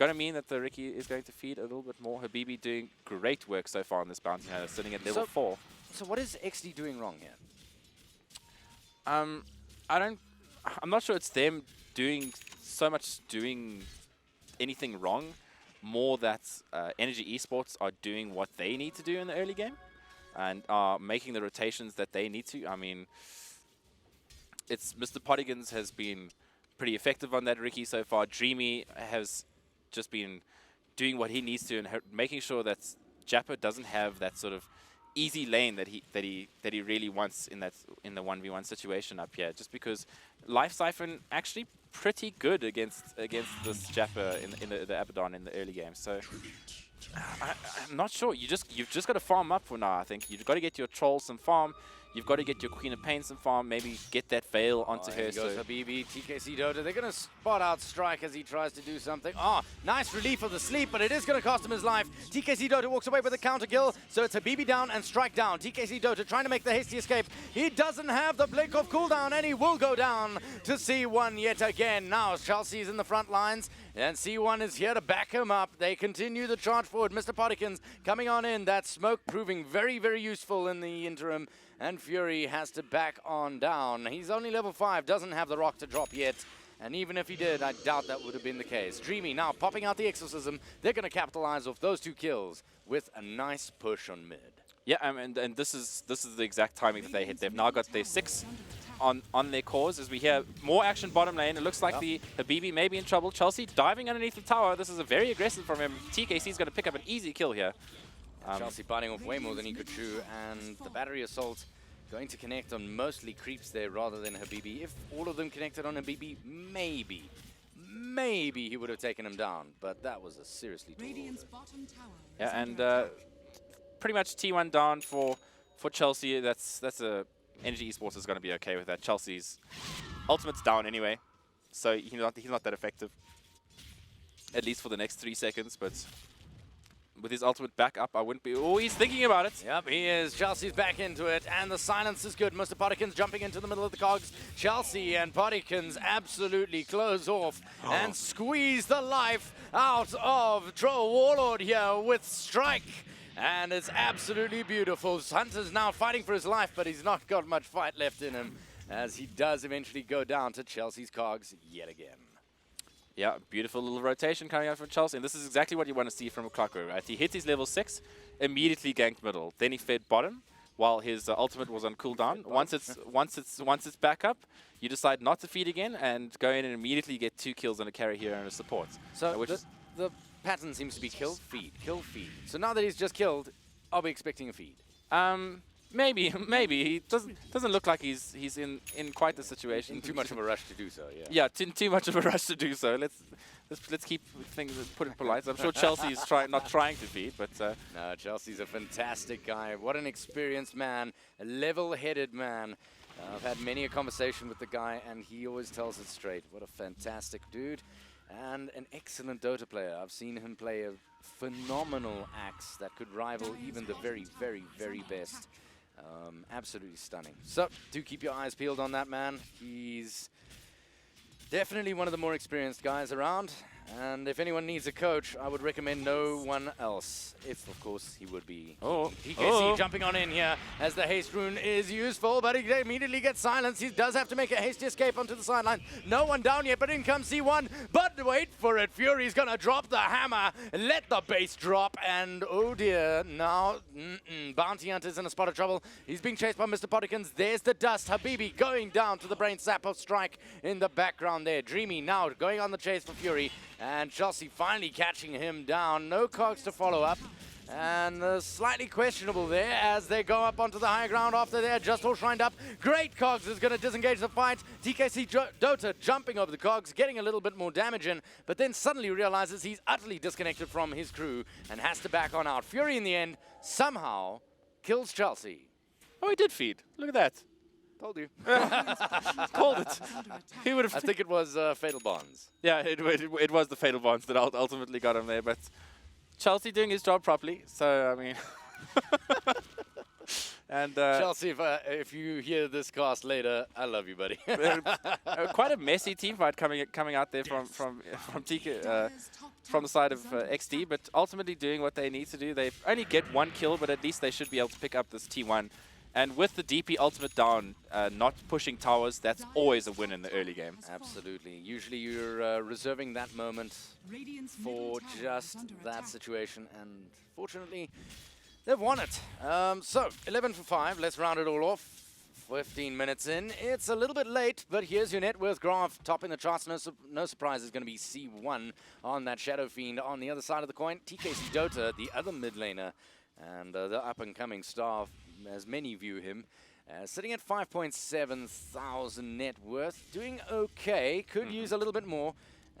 S7: to mean that the Ricky is going to feed a little bit more. Habibi doing great work so far on this bounty hunter, sitting at level 4.
S6: So what is XD doing wrong here?
S7: I'm not sure it's them doing anything wrong. More that Energy Esports are doing what they need to do in the early game and are making the rotations that they need to. I mean, it's Mr. Pottigans has been pretty effective on that Ricky so far. Dreamy has just been doing what he needs to and making sure that Japper doesn't have that sort of easy lane that he really wants in the 1v1 situation up here. Just because Life Siphon actually pretty good against this Japper in the Abaddon in the early game. So I'm not sure. You've just got to farm up for now. I think you've got to get your Troll some farm. You've got to get your Queen of Pain some farm. Maybe get that Veil onto her.
S6: Here goes Habibi, TKC Dota. They're going to spot out Strike as he tries to do something. Oh, nice relief of the sleep, but it is going to cost him his life. TKC Dota walks away with a counter kill, so it's Habibi down and Strike down. TKC Dota trying to make the hasty escape. He doesn't have the blink of cooldown, and he will go down to C1 yet again. Now Chelsea's in the front lines, and C1 is here to back him up. They continue the charge forward. Mr. Pottikins coming on in. That smoke proving very, very useful in the interim. And Fury has to back on down. He's only level 5, doesn't have the rock to drop yet. And even if he did, I doubt that would have been the case. Dreamy now popping out the Exorcism. They're going to capitalize off those 2 kills with a nice push on mid.
S7: Yeah, and this is the exact timing that they hit. They've now got their 6 on their cores. As we hear more action bottom lane, it looks like the Habibi may be in trouble. Chelsea diving underneath the tower. This is a very aggressive from him. TKC is going to pick up an easy kill here.
S6: Chelsea biting off way more than he could chew, and the battery assault going to connect on mostly creeps there rather than Habibi. If all of them connected on Habibi, maybe he would have taken him down, but that was a seriously tall order.
S7: Yeah, and pretty much T1 down for Chelsea. That's a Energy Esports is going to be okay with that. Chelsea's ultimate's down anyway, so he's not that effective, at least for the next 3 seconds, but with his ultimate back up, I wouldn't be... Oh, he's thinking about it.
S6: Yep, he is. Chelsea's back into it, and the silence is good. Mr. Pottikins jumping into the middle of the cogs. Chelsea and Pottikins absolutely close off and squeeze the life out of Troll Warlord here with Strike. And it's absolutely beautiful. Hunter's now fighting for his life, but he's not got much fight left in him, as he does eventually go down to Chelsea's cogs yet again.
S7: Yeah, beautiful little rotation coming out from Chelsea, and this is exactly what you want to see from a Clockwork, right? He hit his level 6, immediately ganked middle, then he fed bottom while his ultimate was on cooldown. Once it's back up, you decide not to feed again and go in and immediately get 2 kills on a carry here and a support.
S6: So the pattern seems to be kill, feed, kill, feed. So now that he's just killed, I'll be expecting a feed.
S7: Maybe. He doesn't look like he's in quite the situation.
S6: In too much of a rush to do so, yeah.
S7: Yeah, too much of a rush to do so. Let's keep things put it polite. I'm sure Chelsea is not trying to feed, but
S6: no, Chelsea's a fantastic guy. What an experienced man, a level-headed man. I've had many a conversation with the guy, and he always tells it straight. What a fantastic dude, and an excellent Dota player. I've seen him play a phenomenal axe that could rival even the very, very, very best. Absolutely stunning. So, do keep your eyes peeled on that man. He's definitely one of the more experienced guys around. And if anyone needs a coach, I would recommend no one else. If, of course, he would be. TKC jumping on in here as the haste rune is useful, but he immediately gets silenced. He does have to make a hasty escape onto the sideline. No one down yet, but in comes C1. But wait for it. Fury's going to drop the hammer, let the base drop, and oh dear, now Bounty Hunter's in a spot of trouble. He's being chased by Mr. Pottikins. There's the dust. Habibi going down to the brain sap of Strike in the background there. Dreamy now going on the chase for Fury. And Chelsea finally catching him down. No cogs to follow up. And slightly questionable there as they go up onto the high ground after they're just all shrined up. Great Cogs is going to disengage the fight. TKC Dota jumping over the Cogs, getting a little bit more damage in, but then suddenly realizes he's utterly disconnected from his crew and has to back on out. Fury in the end somehow kills Chelsea.
S7: Oh, he did feed. Look at that.
S6: Told you.
S7: Called it. He would have.
S6: I think it was Fatal Bonds.
S7: Yeah, it was the fatal bonds that ultimately got him there, but Chelsea doing his job properly. So I mean, and
S6: Chelsea, if you hear this cast later, I love you, buddy.
S7: quite a messy team fight coming out there from TK, from the side of XD, but ultimately doing what they need to do. They only get one kill, but at least they should be able to pick up this T1. And with the DP ultimate down, not pushing towers, that's always a win in the early game.
S6: Absolutely. Usually you're reserving that moment for just that situation, and fortunately, they've won it. So, 11 for 5. Let's round it all off. 15 minutes in. It's a little bit late, but here's your net worth graph. Topping the charts, no surprise, is going to be C1 on that Shadow Fiend. On the other side of the coin, TKC Dota, the other mid laner, and the up-and-coming star, as many view him, sitting at 5.7 thousand net worth. Doing okay. Could use a little bit more.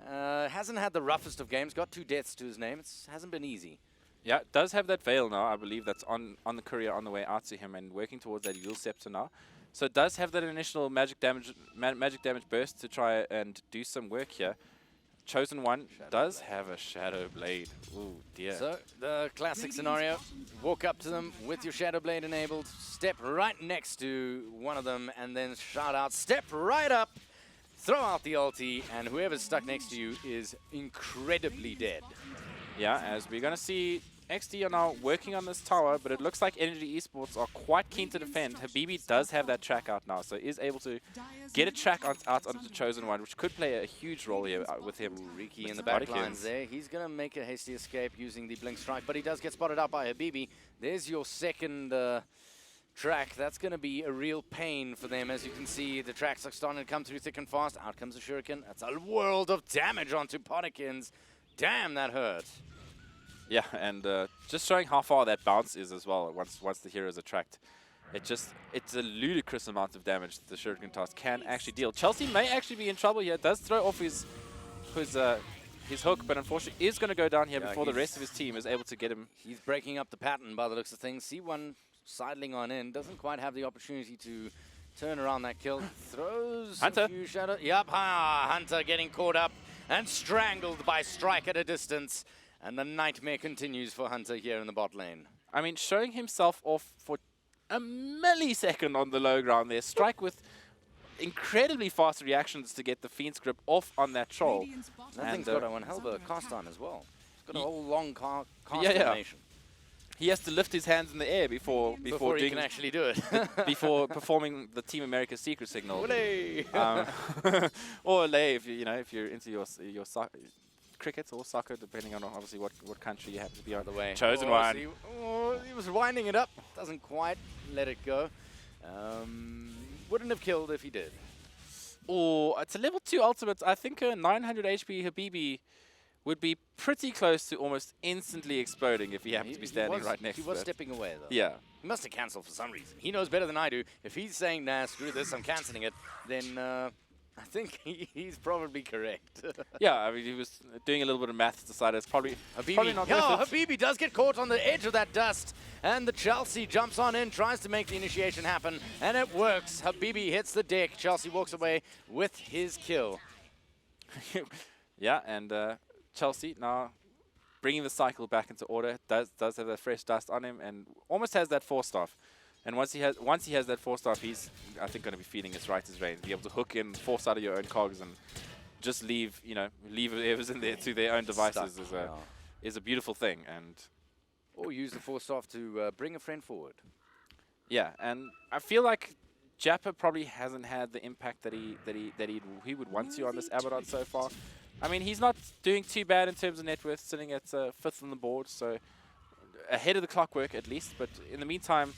S6: Hasn't had the roughest of games. Got 2 deaths to his name. It hasn't been easy.
S7: Yeah, does have that Veil now, I believe, that's on the courier on the way out to him and working towards that Yule Scepter now. So it does have that initial magic damage burst to try and do some work here. Chosen One does have a Shadow Blade. Ooh, dear.
S6: So, the classic scenario, walk up to them with your Shadow Blade enabled, step right next to one of them, and then shout out, step right up, throw out the ulti, and whoever's stuck next to you is incredibly dead.
S7: Yeah, as we're going to see XD are now working on this tower, but it looks like Energy Esports are quite keen to defend. Habibi does have that track out now, so is able to get a track out onto the Chosen One, which could play a huge role here with him.
S6: Riki in the back lines there. He's going to make a hasty escape using the Blink Strike, but he does get spotted out by Habibi. There's your second track. That's going to be a real pain for them. As you can see, the tracks are starting to come through thick and fast. Out comes the Shuriken. That's a world of damage onto Podikins. Damn, that hurt.
S7: Yeah, and just showing how far that bounce is as well once the hero is attract. It's a ludicrous amount of damage that the Shuriken toss can actually deal. Chelsea may actually be in trouble here. Does throw off his hook, but unfortunately is going to go down here before the rest of his team is able to get him.
S6: He's breaking up the pattern by the looks of things. C1 sidling on in. Doesn't quite have the opportunity to turn around that kill. Throws
S7: Hunter.
S6: a few shadow. Yep, Hunter getting caught up and strangled by Strike at a distance. And the nightmare continues for Hunter here in the bot lane.
S7: I mean, showing himself off for a millisecond on the low ground there. Strike with incredibly fast reactions to get the Fiend's grip off on that troll.
S6: That thing's got a one hell of a cast on as well. It's got a whole long cast
S7: yeah.
S6: animation.
S7: He has to lift his hands in the air before
S6: he can actually do it.
S7: before performing the Team America secret signal.
S6: Olé!
S7: Or Olé if you're into your cricket or soccer, depending on obviously what country you happen to be on.
S6: The way.
S7: Chosen One.
S6: He was winding it up. Doesn't quite let it go. Wouldn't have killed if he did.
S7: Oh, it's a level 2 ultimate. I think a 900 HP Habibi would be pretty close to almost instantly exploding if he happened to be standing right next to it.
S6: He was stepping away, though.
S7: Yeah.
S6: He must have cancelled for some reason. He knows better than I do. If he's saying, nah, screw this, I'm cancelling it, then I think he's probably correct.
S7: Yeah, I mean, he was doing a little bit of maths, decided it's probably not worth it.
S6: Habibi does get caught on the edge of that dust, and the Chelsea jumps on in, tries to make the initiation happen, and it works. Habibi hits the deck. Chelsea walks away with his kill.
S7: Yeah, and Chelsea now bringing the cycle back into order. Does have that fresh dust on him, and almost has that 4-staff. And once he has that 4-staff, he's, I think, going to be feeding his Writer's Range. Be able to hook in, force out of your own cogs, and just leave whoever's in there to their own devices is a beautiful thing. And
S6: or use the 4-staff to bring a friend forward.
S7: Yeah, and I feel like Jappa probably hasn't had the impact that he would want to on this Abaddon so far. I mean, he's not doing too bad in terms of net worth, sitting at 5th on the board, so ahead of the clockwork at least. But in the meantime,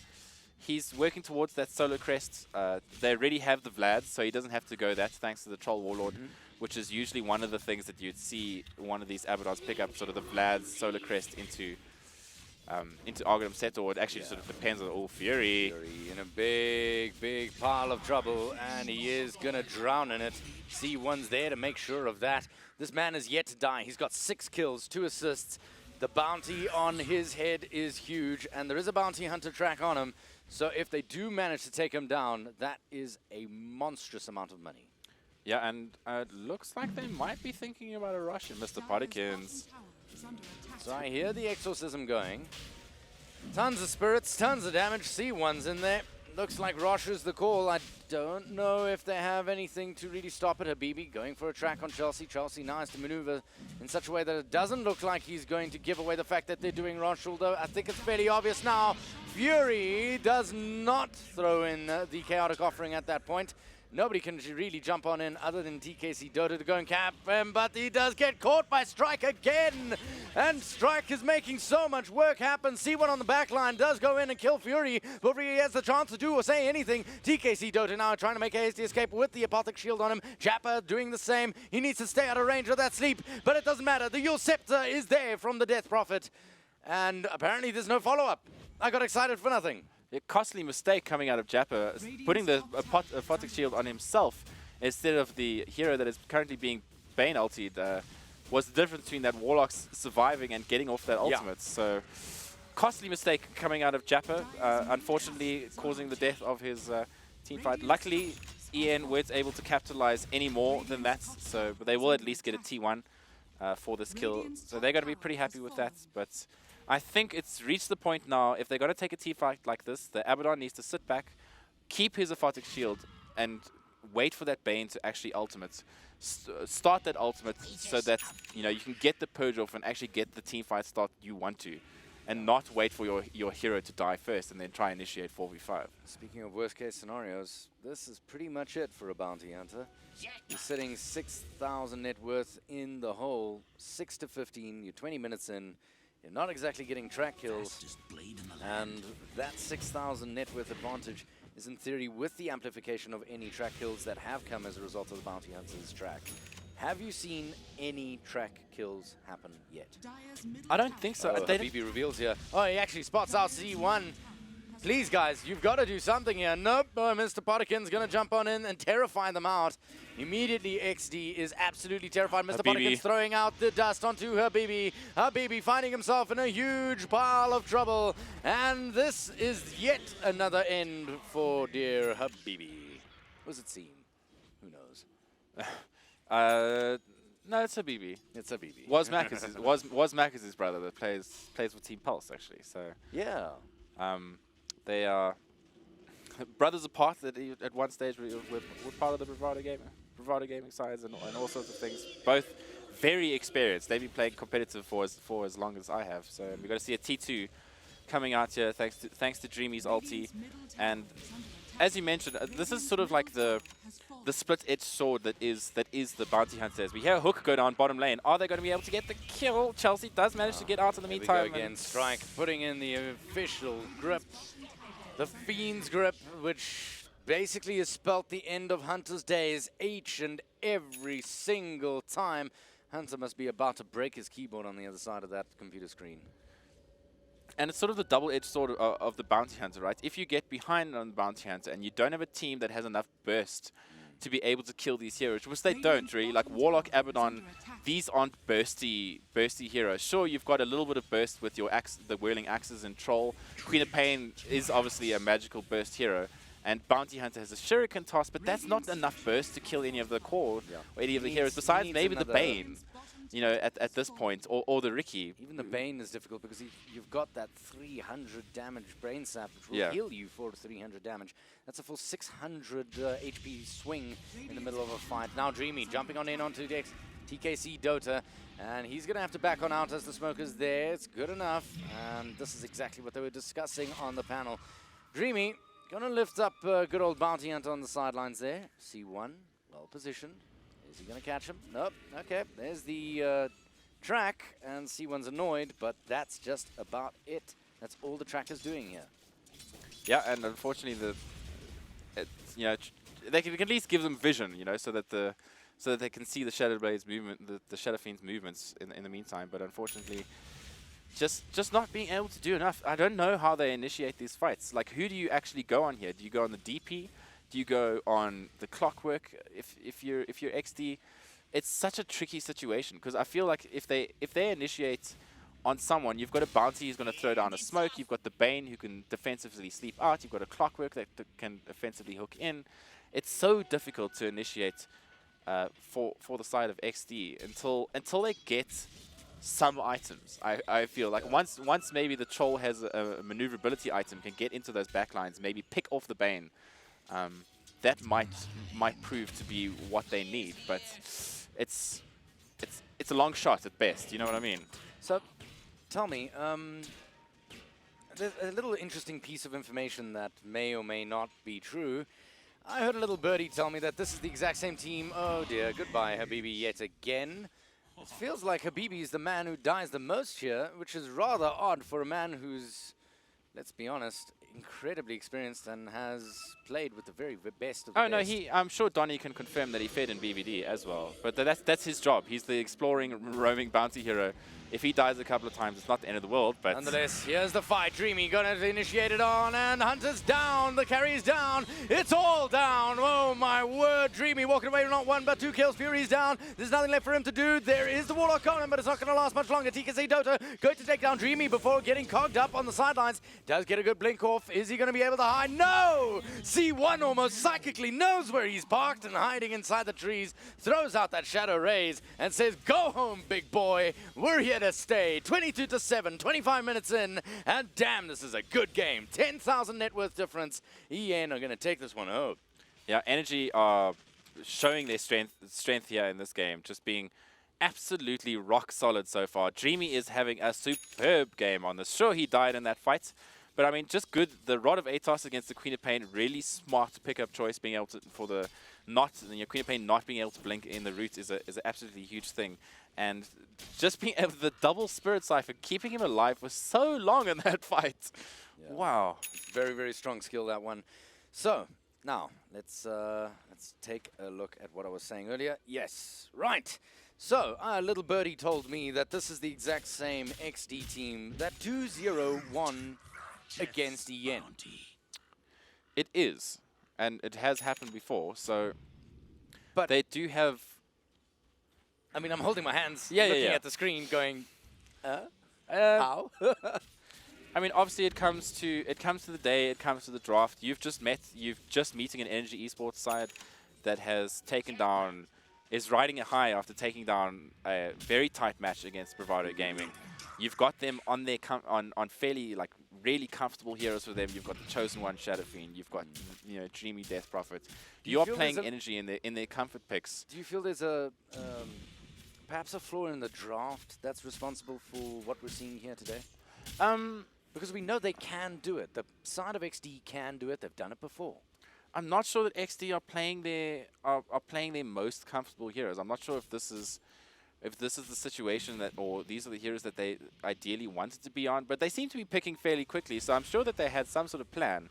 S7: he's working towards that solo crest. They already have the Vlad, so he doesn't have to go that, thanks to the Troll Warlord, which is usually one of the things that you'd see one of these Abaddons pick up, sort of the Vlad's solo crest into into Argonum set, or it actually sort of depends on all Fury.
S6: Fury in a big pile of trouble, and he is gonna drown in it. C1's there to make sure of that. This man is yet to die. He's got 6 kills, 2 assists. The bounty on his head is huge, and there is a bounty hunter track on him. So if they do manage to take him down, that is a monstrous amount of money.
S7: Yeah, and it looks like they might be thinking about a rush in Mr. Potikins.
S6: So I hear the exorcism going. Tons of spirits, tons of damage. C1's in there. Looks like Rosh is the call. I don't know if they have anything to really stop it. Habibi going for a track on Chelsea. Chelsea now has to maneuver in such a way that it doesn't look like he's going to give away the fact that they're doing Rosh, although I think it's fairly obvious now. Fury does not throw in the chaotic offering at that point. Nobody can really jump on in other than TKC Dota to go and cap him, but he does get caught by Strike again. And Strike is making so much work happen. C1 on the back line does go in and kill Fury before he has the chance to do or say anything. TKC Dota now trying to make a hasty escape with the Apothic Shield on him. Jappa doing the same. He needs to stay out of range of that sleep, but it doesn't matter. The Yule Scepter is there from the Death Prophet, and apparently there's no follow-up. I got excited for nothing.
S7: A costly mistake coming out of Jappa, putting the Aphotic Shield on himself instead of the hero that is currently being Bane ultied, was the difference between that Warlock surviving and getting off that ultimate. So, costly mistake coming out of Jappa, unfortunately causing the death of his teamfight. Luckily, EN weren't able to capitalize any more than that, so but they will at least get a T1 for this kill. So they're going to be pretty happy with that, but I think it's reached the point now, if they're going to take a T-fight like this, the Abaddon needs to sit back, keep his Aphotic Shield, and wait for that Bane to actually ultimate. Start that ultimate so that you can get the purge off and actually get the teamfight start you want to, and not wait for your hero to die first and then try and initiate 4v5.
S6: Speaking of worst case scenarios, this is pretty much it for a bounty hunter. You're sitting 6,000 net worth in the hole, 6 to 15, you're 20 minutes in. You're not exactly getting track kills, and that 6,000 net worth advantage is in theory with the amplification of any track kills that have come as a result of the Bounty Hunter's track. Have you seen any track kills happen yet?
S7: I don't think so.
S6: Oh, Habibi reveals here. Oh, he actually spots out C1. Please, guys, you've got to do something here. Nope, Mr. Potikin's going to jump on in and terrify them out. Immediately, XD is absolutely terrified. Mr. Potikin's throwing out the dust onto Habibi. Habibi finding himself in a huge pile of trouble. And this is yet another end for dear Habibi. What does it seem? Who knows?
S7: No, it's Habibi.
S6: It's Habibi.
S7: Was Mac is his brother that plays with Team Pulse, actually. So
S6: yeah.
S7: They are brothers apart. That at one stage were part of the Bravado gaming sides and all sorts of things. Both very experienced. They've been playing competitive for as long as I have. So we're going to see a T2 coming out here thanks to Dreamy's ulti. And as you mentioned, this is sort of like the split-edged sword that is the bounty hunters. We hear Hook go down bottom lane. Are they going to be able to get the kill? Chelsea does manage to get out in the meantime.
S6: We go again. Strike putting in the official grip. The Fiend's grip, which basically has spelt the end of Hunter's days each and every single time. Hunter must be about to break his keyboard on the other side of that computer screen.
S7: And it's sort of the double-edged sword of the bounty hunter, right? If you get behind on the bounty hunter and you don't have a team that has enough burst to be able to kill these heroes, which they don't really, like Warlock, Abaddon, these aren't bursty heroes. Sure, you've got a little bit of burst with your the Whirling Axes and Troll. Queen of Pain is obviously a magical burst hero, and Bounty Hunter has a Shuriken toss, but that's not enough burst to kill any of the core or any of the heroes, besides maybe the Bane. At this point, or the Ricky.
S6: Even the Bane is difficult because you've got that 300 damage Brain Sap, which will heal you for 300 damage. That's a full 600 HP swing in the middle of a fight. Now Dreamy jumping on in onto TKC Dota, and he's going to have to back on out as the smoke is there. It's good enough, and this is exactly what they were discussing on the panel. Dreamy going to lift up good old Bounty Hunter on the sidelines there. C1, well positioned. Is he going to catch him? Nope. Okay, there's the track, and C1's annoyed, but that's just about it. That's all the track is doing here.
S7: Yeah, and unfortunately, they can at least give them vision, so that they can see the Shadow Blade's movement, the Shadow Fiend's movements in the meantime. But unfortunately, just not being able to do enough. I don't know how they initiate these fights. Like, who do you actually go on here? Do you go on the DP? Do you go on the clockwork? If you're XD, it's such a tricky situation because I feel like if they initiate on someone, you've got a bounty who's going to throw down a smoke. You've got the Bane who can defensively sleep out. You've got a clockwork that can offensively hook in. It's so difficult to initiate for the side of XD until they get some items. I feel like once maybe the Troll has a maneuverability item, can get into those backlines, maybe pick off the Bane. That might prove to be what they need, but it's a long shot at best. You know what I mean?
S6: So, tell me, there's a little interesting piece of information that may or may not be true. I heard a little birdie tell me that this is the exact same team. Oh dear, goodbye Habibi yet again. It feels like Habibi is the man who dies the most here, which is rather odd for a man who's, let's be honest, incredibly experienced and has played with the very best of the best.
S7: No, I'm sure Donnie can confirm that he fed in BBD as well. But that's his job. He's the exploring, roaming bounty hero. If he dies a couple of times, it's not the end of the world, but...
S6: Nonetheless, here's the fight. Dreamy gonna initiate it on, and Hunter's down. The carry's down. It's all down. Oh, my word. Dreamy walking away with not one, but 2 kills. Fury's down. There's nothing left for him to do. There is the Warlock Conan, but it's not gonna last much longer. TKC Dota going to take down Dreamy before getting cogged up on the sidelines. Does get a good blink off. Is he gonna be able to hide? No! C1 almost psychically knows where he's parked and hiding inside the trees. Throws out that Shadow Rays and says, go home, big boy. We're here to stay. 22-7, 25 minutes in, and damn, this is a good game. 10,000 net worth difference. EN are going to take this one home.
S7: Yeah, Energy are showing their strength here in this game, just being absolutely rock solid so far. Dreamy is having a superb game on this. Sure, he died in that fight, but I mean, just good. The Rod of Atos against the Queen of Pain, really smart pickup choice, being able to, for the Queen of Pain not being able to blink in the root is an absolutely huge thing. And just being able to double Spirit Cypher, keeping him alive for so long in that fight. Yeah. Wow.
S6: Very, very strong skill, that one. So, now, let's take a look at what I was saying earlier. Yes, right. So, little birdie told me that this is the exact same XD team that 2-0 won against EN.
S7: It is, and it has happened before, so...
S6: But
S7: they do have...
S6: I mean, I'm holding my hands, looking at the screen, going, how?
S7: I mean, obviously, it comes to the day, it comes to the draft. You've just meeting an Energy Esports side that has taken down, is riding a high after taking down a very tight match against Bravado Gaming. You've got them on their on fairly really comfortable heroes for them. You've got the Chosen One, Shadow Fiend. You've got Dreamy Death Prophet. You are playing Energy in their comfort picks.
S6: Do you feel there's a perhaps a flaw in the draft that's responsible for what we're seeing here today? Because we know they can do it. The side of XD can do it. They've done it before.
S7: I'm not sure that XD are playing their most comfortable heroes. I'm not sure if this is the situation or these are the heroes that they ideally wanted to be on, but they seem to be picking fairly quickly. So I'm sure that they had some sort of plan.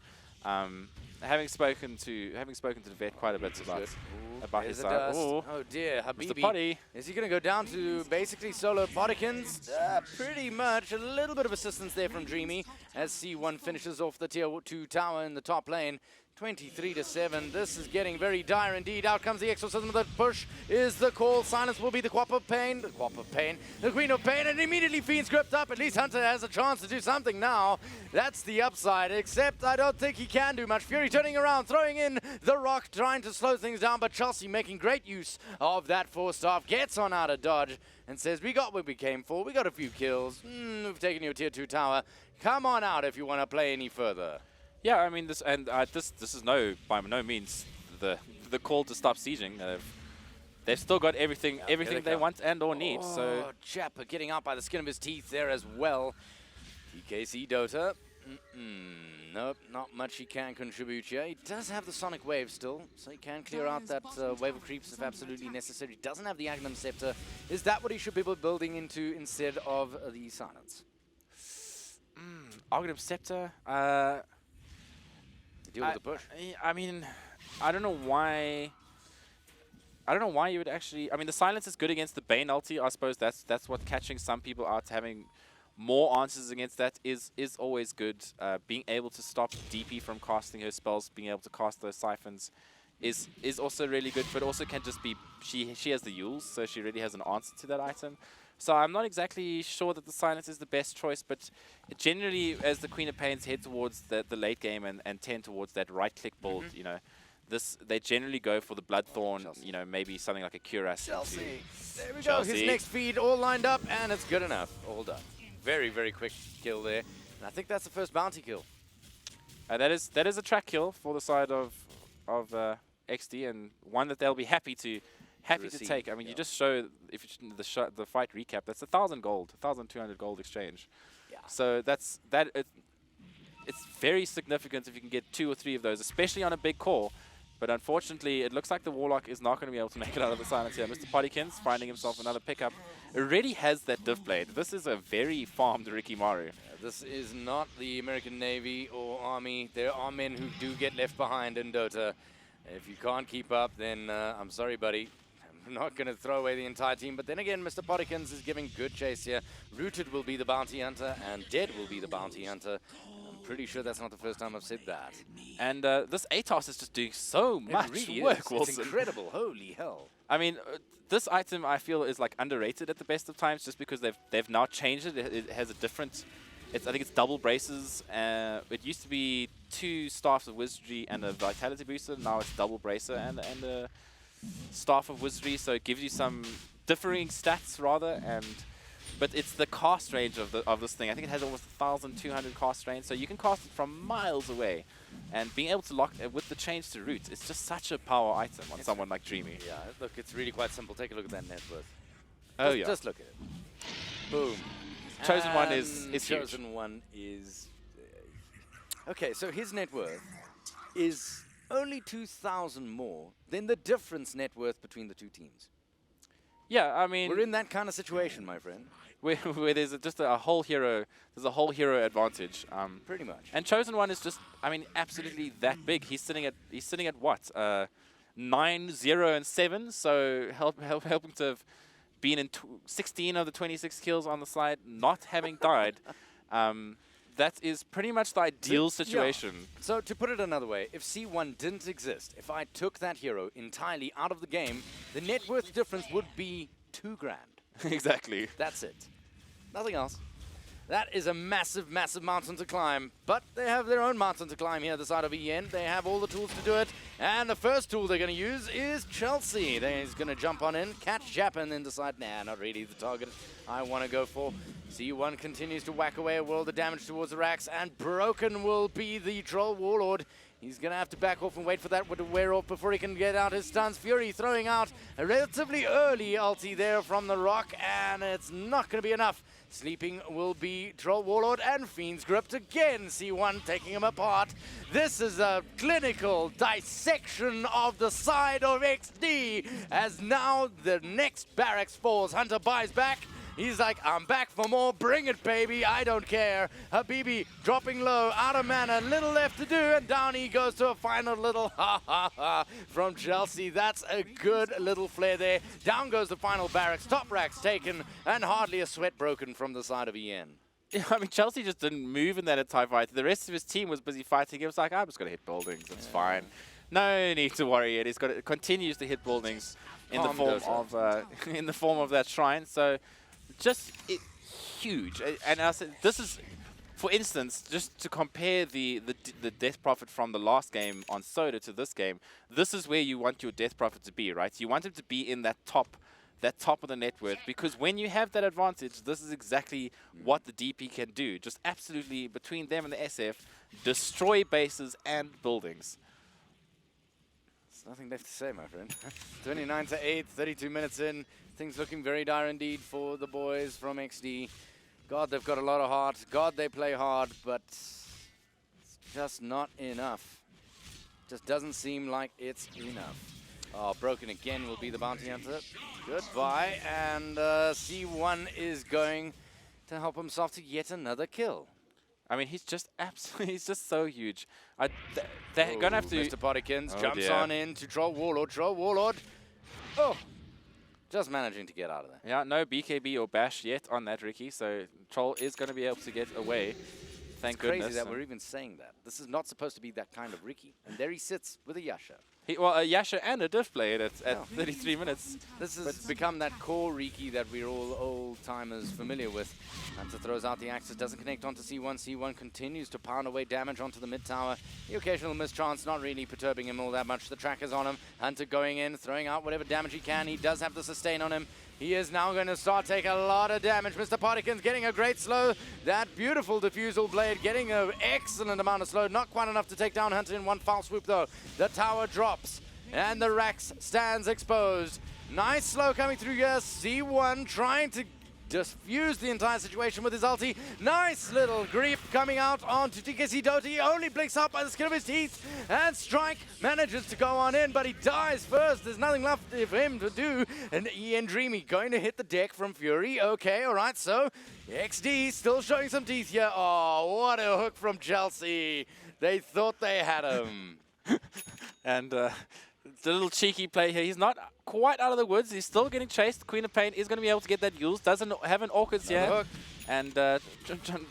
S7: Having spoken to the vet quite a bit about his side.
S6: Oh dear, Habibi.
S7: Mr. Potty.
S6: Is he going to go down to basically solo Bodykins? Pretty much. A little bit of assistance there from Dreamy as C1 finishes off the tier 2 tower in the top lane. 23-7. This is getting very dire indeed. Out comes the exorcism. The push is the call. Silence will be the Quap of Pain. The Quap of Pain. The Queen of Pain. And immediately Fiend's gripped up. At least Hunter has a chance to do something now. That's the upside. Except I don't think he can do much. Fury turning around, throwing in the rock, trying to slow things down. But Chelsea making great use of that force staff. Gets on out of dodge and says, we got what we came for. We got a few kills. We've taken your tier 2 tower. Come on out if you want to play any further.
S7: Yeah, I mean this is by no means the call to stop sieging. They've still got everything they want and or need. So
S6: Jappa getting out by the skin of his teeth there as well. TKC Dota. Nope, not much he can contribute here. He does have the Sonic Wave still, so he can clear out that wave of creeps if absolutely necessary. He doesn't have the Agnum Scepter. Is that what he should be building into instead of the Silence?
S7: Agnum Scepter.
S6: Deal with the push.
S7: I mean, I don't know why you would actually... I mean, the silence is good against the Bane ulti. I suppose that's what's catching some people out, having more answers against that is always good. Being able to stop DP from casting her spells, being able to cast those siphons is also really good, but also can just be, she has the Yules, so she really has an answer to that item. So I'm not exactly sure that the Silence is the best choice, but generally as the Queen of Pains head towards the late game and tend towards that right-click build, you know, they generally go for the Bloodthorn, you know, maybe something like a Cuirass.
S6: Chelsea. There we go. His next feed all lined up, and it's good enough. All done. Very, very quick kill there. And I think that's the first bounty kill.
S7: That is a track kill for the side of XD, and one that they'll be happy to take. I mean, you just show if you the fight recap. That's 1,000 gold, 1,200 gold exchange.
S6: Yeah.
S7: So that's it's very significant if you can get 2 or 3 of those, especially on a big core. But unfortunately, it looks like the Warlock is not going to be able to make it out of the Silence here. Mr. Pottykins finding himself another pickup. Already has that Div Blade. This is a very farmed Ricky Maru.
S6: This is not the American Navy or Army. There are men who do get left behind in Dota. If you can't keep up, then I'm sorry, buddy. I'm not going to throw away the entire team. But then again, Mr. Pottykins is giving good chase here. Rooted will be the bounty hunter, and Dead will be the bounty hunter. Pretty sure that's not the first time I've said that.
S7: And this ATOS is just doing so much
S6: really
S7: work,
S6: is.
S7: Wilson.
S6: It's incredible. Holy hell.
S7: I mean, this item I feel is like underrated at the best of times, just because they've now changed it. It has a different. I think it's double braces. It used to be 2 staffs of wizardry and a vitality booster. Now it's double bracer and a staff of wizardry. So it gives you some differing stats rather. But it's the cast range of this thing. I think it has almost 1,200 cast range, so you can cast it from miles away. And being able to lock with the change to root, it's just such a power item on someone like Dreamy.
S6: Yeah, look, it's really quite simple. Take a look at that net worth.
S7: Oh yeah.
S6: Just look at it. Boom.
S7: Chosen one is
S6: Chosen
S7: huge.
S6: one is... okay, so his net worth is only 2,000 more than the difference net worth between the 2 teams.
S7: Yeah, I mean,
S6: We're in that kind of situation, my friend.
S7: where there's just a whole hero, advantage.
S6: Pretty much.
S7: And Chosen One is just, I mean, absolutely that big. He's sitting at what? 9, 0, and 7. So helping to have been in 16 of the 26 kills on the side, not having died. That is pretty much the ideal situation.
S6: Yeah. So to put it another way, if C1 didn't exist, if I took that hero entirely out of the game, the net worth difference would be 2 grand.
S7: Exactly.
S6: That's it. Nothing else. That is a massive, massive mountain to climb. But they have their own mountain to climb here, the side of EN. They have all the tools to do it. And the first tool they're going to use is Chelsea. He's going to jump on in, catch Japan, and then decide, nah, not really the target I want to go for. C1 continues to whack away a world of damage towards the racks, and Broken will be the Troll Warlord. He's going to have to back off and wait for that one to wear off before he can get out his stuns. Fury throwing out a relatively early ulti there from the rock, and it's not going to be enough. Sleeping will be Troll Warlord and Fiend's Gripped again. C1 taking him apart. This is a clinical dissection of the side of XD, as now the next barracks falls. Hunter buys back. He's like, I'm back for more. Bring it, baby. I don't care. Habibi dropping low, out of mana, little left to do, and down he goes to a final little ha from Chelsea. That's a good little flare there. Down goes the final barracks. Top racks taken, and hardly a sweat broken from the side of EN.
S7: Yeah, I mean, Chelsea just didn't move in that entire fight. The rest of his team was busy fighting. He was like, I'm just going to hit buildings. It's fine. No need to worry. It continues to hit buildings in the form of that shrine. So just huge. And I said, this is, for instance, just to compare the death profit from the last game on Soda to this game, this is where you want your death profit to be, right? You want him to be in that top of the net worth, because when you have that advantage, this is exactly what the DP can do. Just absolutely, between them and the SF, destroy bases and buildings.
S6: There's nothing left to say, my friend. 29 to 8, 32 minutes in. Things looking very dire indeed for the boys from XD. God, they've got a lot of heart. God, they play hard, but it's just not enough. Just doesn't seem like it's enough. Oh, Broken again will be the bounty hunter. Goodbye. And C1 is going to help himself to yet another kill.
S7: I mean, he's just absolutely, he's just so huge. They're going to have to...
S6: Mr. Pottykins jumps
S7: dear.
S6: on in to Troll Warlord. Troll Warlord. Oh. Just managing to get out of there.
S7: Yeah, no BKB or bash yet on that Ricky, so Troll is going to be able to get away. Thank
S6: It's
S7: goodness.
S6: crazy that we're even saying that. This is not supposed to be that kind of Ricky. And there he sits with a Yasha.
S7: Well, a Yasha and a Diff played at 33 minutes.
S6: This has become that core Riki that we're all old-timers familiar with. Hunter throws out the Axis, doesn't connect onto C1. C1 continues to pound away damage onto the mid tower. The occasional mischance not really perturbing him all that much. The tracker's on him. Hunter going in, throwing out whatever damage he can. He does have the sustain on him. He is now going to start taking a lot of damage. Mr. Pottikins getting a great slow. That beautiful diffusal blade getting an excellent amount of slow. Not quite enough to take down Hunter in one foul swoop, though. The tower drops, and the Rax stands exposed. Nice slow coming through here. C1 trying to diffuse the entire situation with his ulti. Nice little grief coming out onto TKC Dota. He only blinks out by the skin of his teeth. And Strike manages to go on in, but he dies first. There's nothing left for him to do. And Ian Dreamy going to hit the deck from Fury. Okay, all right, so XD still showing some teeth here. Oh, what a hook from Chelsea. They thought they had him.
S7: And the little cheeky play here. He's not quite out of the woods. He's still getting chased. Queen of Pain is going to be able to get that use. Doesn't have an Orchids here.
S6: Hook.
S7: And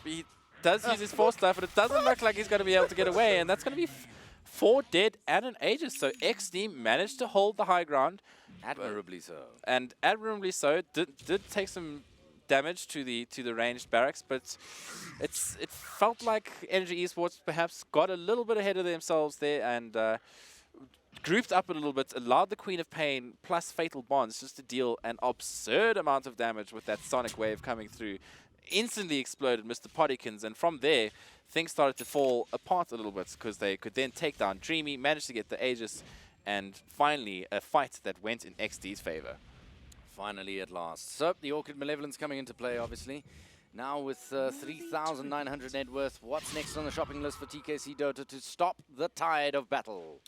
S7: he does use his force stuff, but it doesn't look like he's going to be able to get away. And that's going to be 4 dead and an Aegis. So XD managed to hold the high ground.
S6: Admirably so.
S7: And admirably so. Did take some damage to the ranged barracks, but it felt like Energy Esports perhaps got a little bit ahead of themselves there and grouped up a little bit, allowed the Queen of Pain plus Fatal Bonds just to deal an absurd amount of damage with that Sonic Wave coming through. Instantly exploded Mr. Pottikins, and from there, things started to fall apart a little bit because they could then take down Dreamy, managed to get the Aegis, and finally a fight that went in XD's favor.
S6: Finally at last. So, the Orchid Malevolence coming into play, obviously. Now with 3,900 net worth, what's next on the shopping list for TKC Dota to stop the tide of battle?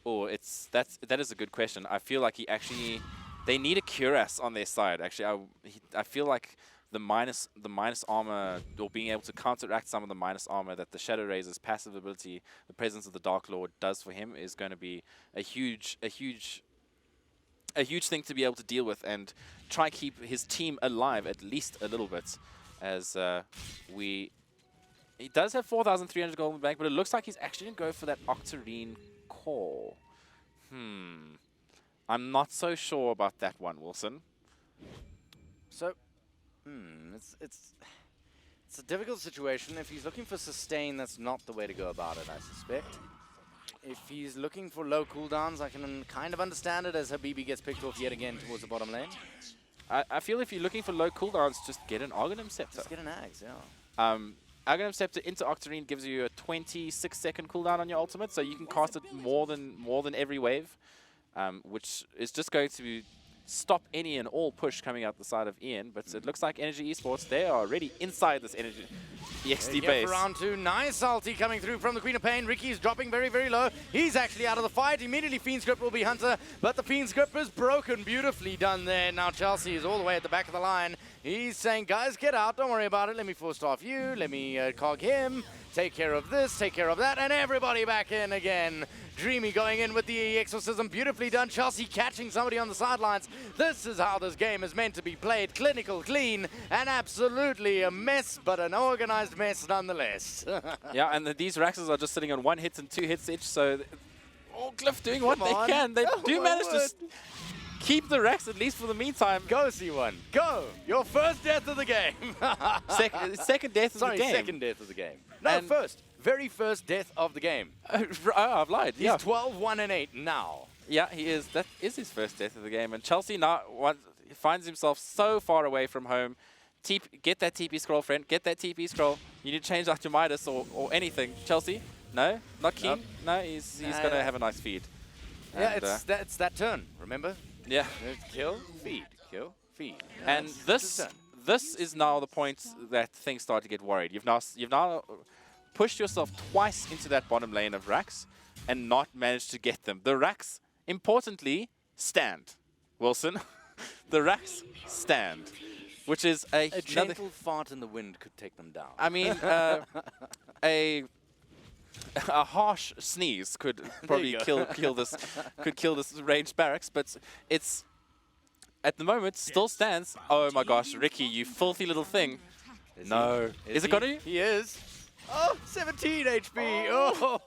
S7: Oh, that is a good question. I feel like they need a cuirass on their side. Actually, I feel like the minus armor, or being able to counteract some of the minus armor that the Shadow Razor's passive ability, the presence of the Dark Lord does for him, is going to be a huge thing to be able to deal with and try keep his team alive at least a little bit. As he does have 4,300 gold in the bank, but it looks like he's actually going to go for that Octarine Core. I'm not so sure about that one, Wilson.
S6: So, it's a difficult situation. If he's looking for sustain, that's not the way to go about it, I suspect. If he's looking for low cooldowns, I can kind of understand it as Habibi gets picked off yet again towards the bottom lane.
S7: I feel if you're looking for low cooldowns, just get an Argonum Scepter.
S6: Just get an Axe, yeah.
S7: Argonum Scepter into Octarine gives you a 26-second cooldown on your ultimate, so you can cast it more than every wave, which is just going to stop any and all push coming out the side of Ian. But it looks like Energy Esports, they are already inside this EXT base.
S6: For round 2, nice ulti coming through from the Queen of Pain. Ricky's dropping very, very low. He's actually out of the fight. Immediately Fiend's Grip will be Hunter, but the Fiend's Grip is broken. Beautifully done there. Now Chelsea is all the way at the back of the line. He's saying, guys, get out. Don't worry about it. Let me force off you. Let me cog him. Take care of this. Take care of that. And everybody back in again. Dreamy going in with the exorcism. Beautifully done. Chelsea catching somebody on the sidelines. This is how this game is meant to be played. Clinical, clean, and absolutely a mess, but an organized mess nonetheless.
S7: Yeah, and these Raxes are just sitting on 1 hit and 2 hits each, so all Glyph doing what they can. They do manage to keep the Rax, at least for the meantime.
S6: Go, C1. Go! Your first death of the game.
S7: Second death of the game.
S6: Sorry, second death of the game. No,
S7: And
S6: first. Very first death of the game.
S7: Oh, I've lied.
S6: He's
S7: Yeah.
S6: 12-1-8 now.
S7: Yeah, he is. That is his first death of the game. And Chelsea now finds himself so far away from home. Get that TP scroll, friend. Get that TP scroll. You need to change out your Midas or anything. Chelsea? No? Not keen?
S6: Nope.
S7: No, he's going to have a nice feed.
S6: Yeah,
S7: And,
S6: it's that turn, remember?
S7: yeah.
S6: Kill, feed, kill, feed.
S7: And this is now the point that things start to get worried. You've now pushed yourself twice into that bottom lane of Rax and not managed to get them. The Rax, importantly, stand. Wilson, the Rax stand, which is
S6: A gentle fart in the wind could take them down.
S7: I mean, a harsh sneeze could probably kill this ranged barracks, but it's
S2: at the moment still stands. Oh my gosh, Ricky, you filthy little thing. No. Is it gonna?
S6: He is. Oh, 17 HP. Oh.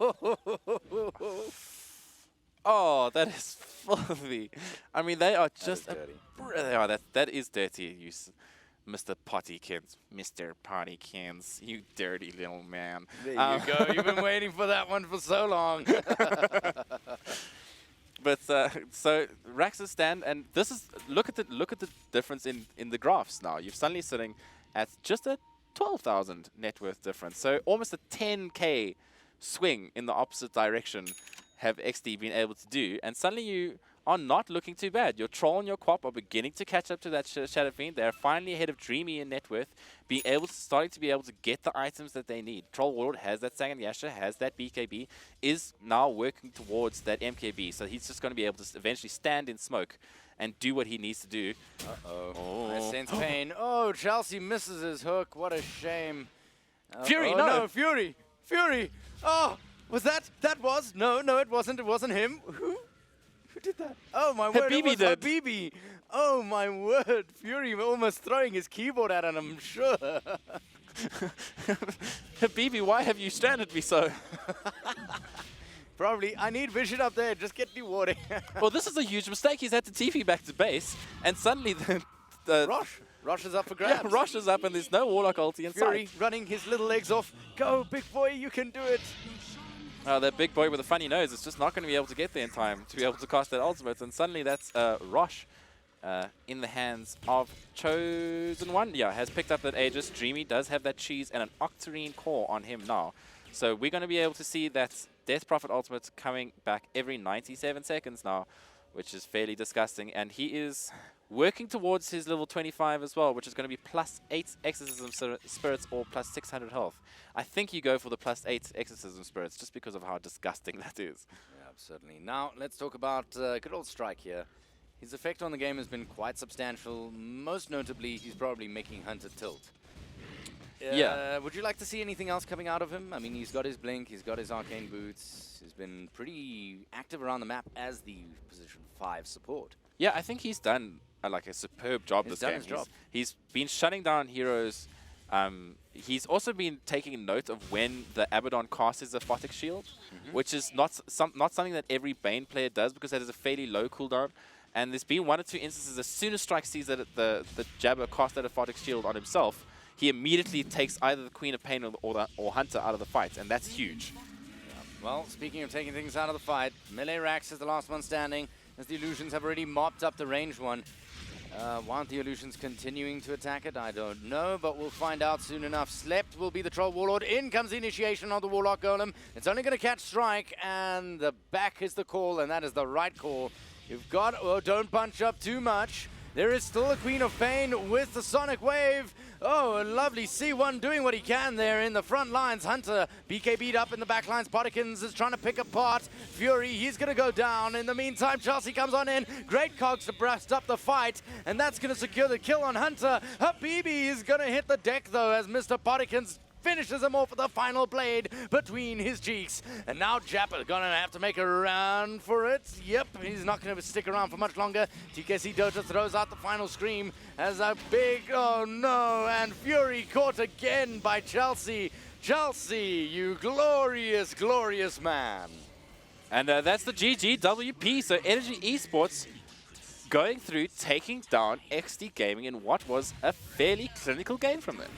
S2: Oh, that is filthy. I mean, they are just
S6: dirty.
S2: they are, that is dirty. You, Mr. Pottykins, Mr. Pottykins, you dirty little man.
S6: There you go. You've been waiting for that one for so long.
S2: But so Rax's stand, and this is look at the difference in the graphs now. You're suddenly sitting at just a 12,000 net worth difference. So almost a 10k swing in the opposite direction have XD been able to do, and suddenly you are not looking too bad. Your Troll and your Quap are beginning to catch up to that Shadow Fiend. They're finally ahead of Dreamy in net worth, starting to be able to get the items that they need. Troll Warlord has that Sang and Yasha, has that BKB, is now working towards that MKB, so he's just going to be able to eventually stand in smoke and do what he needs to do.
S6: I sense pain. Oh, Chelsea misses his hook. What a shame.
S2: Fury,
S6: oh,
S2: no.
S6: Fury. Fury. Oh, was that? That was? No, it wasn't. It wasn't him. Who did that? Oh, my word.
S2: Habibi
S6: it was
S2: did.
S6: Habibi. Oh, my word. Fury almost throwing his keyboard at him, I'm sure.
S2: Habibi, why have you stranded me so?
S6: Probably. I need vision up there. Just get me water.
S2: Well, this is a huge mistake. He's had to TP back to base, and suddenly the
S6: Rosh is up for grabs.
S2: yeah, Rosh is up, and there's no Warlock ulti in
S6: Fury
S2: sight.
S6: running his little legs off. Go, big boy, you can do it.
S2: That big boy with a funny nose is just not going to be able to get there in time to be able to cast that ultimate, and suddenly that's Rosh in the hands of Chosen One. Yeah, has picked up that Aegis. Dreamy does have that cheese and an Octarine core on him now. So we're going to be able to see that Death Prophet ultimate coming back every 97 seconds now, which is fairly disgusting. And he is working towards his level 25 as well, which is going to be +8 Exorcism Spirits or +600 health. I think you go for the +8 Exorcism Spirits just because of how disgusting that is.
S6: Yeah, certainly. Now, let's talk about good old Strike here. His effect on the game has been quite substantial. Most notably, he's probably making Hunter tilt.
S2: Yeah.
S6: Would you like to see anything else coming out of him? I mean, he's got his Blink, he's got his Arcane Boots. He's been pretty active around the map as the position 5 support.
S2: Yeah, I think he's done like a superb job
S6: He's
S2: this
S6: done
S2: game.
S6: his job.
S2: He's been shutting down heroes. He's also been taking note of when the Abaddon casts his Aphotic Shield, which is not something that every Bane player does because that is a fairly low cooldown. And there's been 1 or 2 instances as soon as Strike sees that the Jabber cast that Aphotic Shield on himself, he immediately takes either the Queen of Pain or Hunter out of the fight, and that's huge.
S6: Well, speaking of taking things out of the fight, Melee Rax is the last one standing, as the Illusions have already mopped up the ranged one. Why aren't the Illusions continuing to attack it? I don't know, but we'll find out soon enough. Slept will be the Troll Warlord. In comes the initiation of the Warlock Golem. It's only going to catch Strike, and the back is the call, and that is the right call. You've got... Oh, don't bunch up too much. There is still a Queen of Pain with the Sonic Wave. Oh, a lovely C1 doing what he can there in the front lines. Hunter, BKB'd up in the back lines. Potikins is trying to pick apart Fury. He's going to go down. In the meantime, Chelsea comes on in. Great cogs to burst up the fight, and that's going to secure the kill on Hunter. Habibi is going to hit the deck, though, as Mr. Potikins finishes him off with the final blade between his cheeks. And now Jappa gonna have to make a run for it. Yep, he's not gonna stick around for much longer. TKC Dota throws out the final scream as a big, oh no, and Fury caught again by Chelsea. Chelsea, you glorious, glorious man.
S2: And that's the GGWP, so Energy Esports going through, taking down XD Gaming in what was a fairly clinical game from them.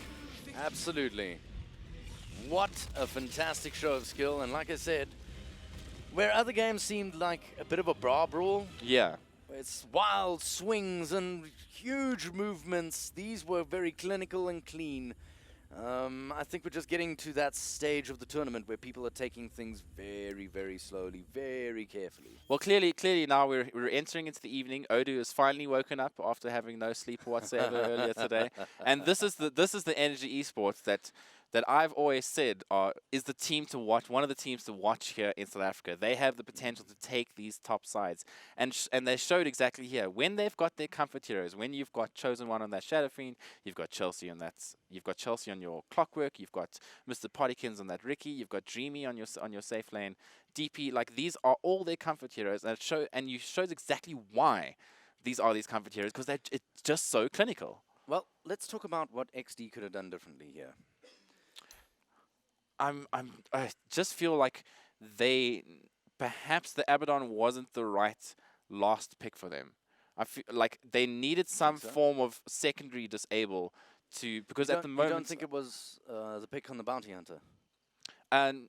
S6: Absolutely. What a fantastic show of skill, and like I said, where other games seemed like a bit of a bra brawl,
S2: Yeah.
S6: it's wild swings and huge movements. These were very clinical and clean. I think we're just getting to that stage of the tournament where people are taking things very, very slowly, very carefully.
S2: Well, clearly now we're entering into the evening. Odu has finally woken up after having no sleep whatsoever earlier today, and this is the Energy Esports that I've always said is the team to watch, one of the teams to watch here in South Africa. They have the potential to take these top sides, and they showed exactly here when they've got their comfort heroes. When you've got Chosen One on that Shadow Fiend, you've got Chelsea on your Clockwork, you've got Mr. Potikins on that Ricky, you've got Dreamy on your safe lane, DP. Like these are all their comfort heroes, and you shows exactly why
S7: these are these cafeterias because it's just so clinical.
S6: Well, let's talk about what XD could have done differently here.
S7: I just feel like perhaps the Abaddon wasn't the right last pick for them. I feel like they needed some form of secondary disable because at the moment
S6: you don't think it was the pick on the Bounty Hunter?
S7: And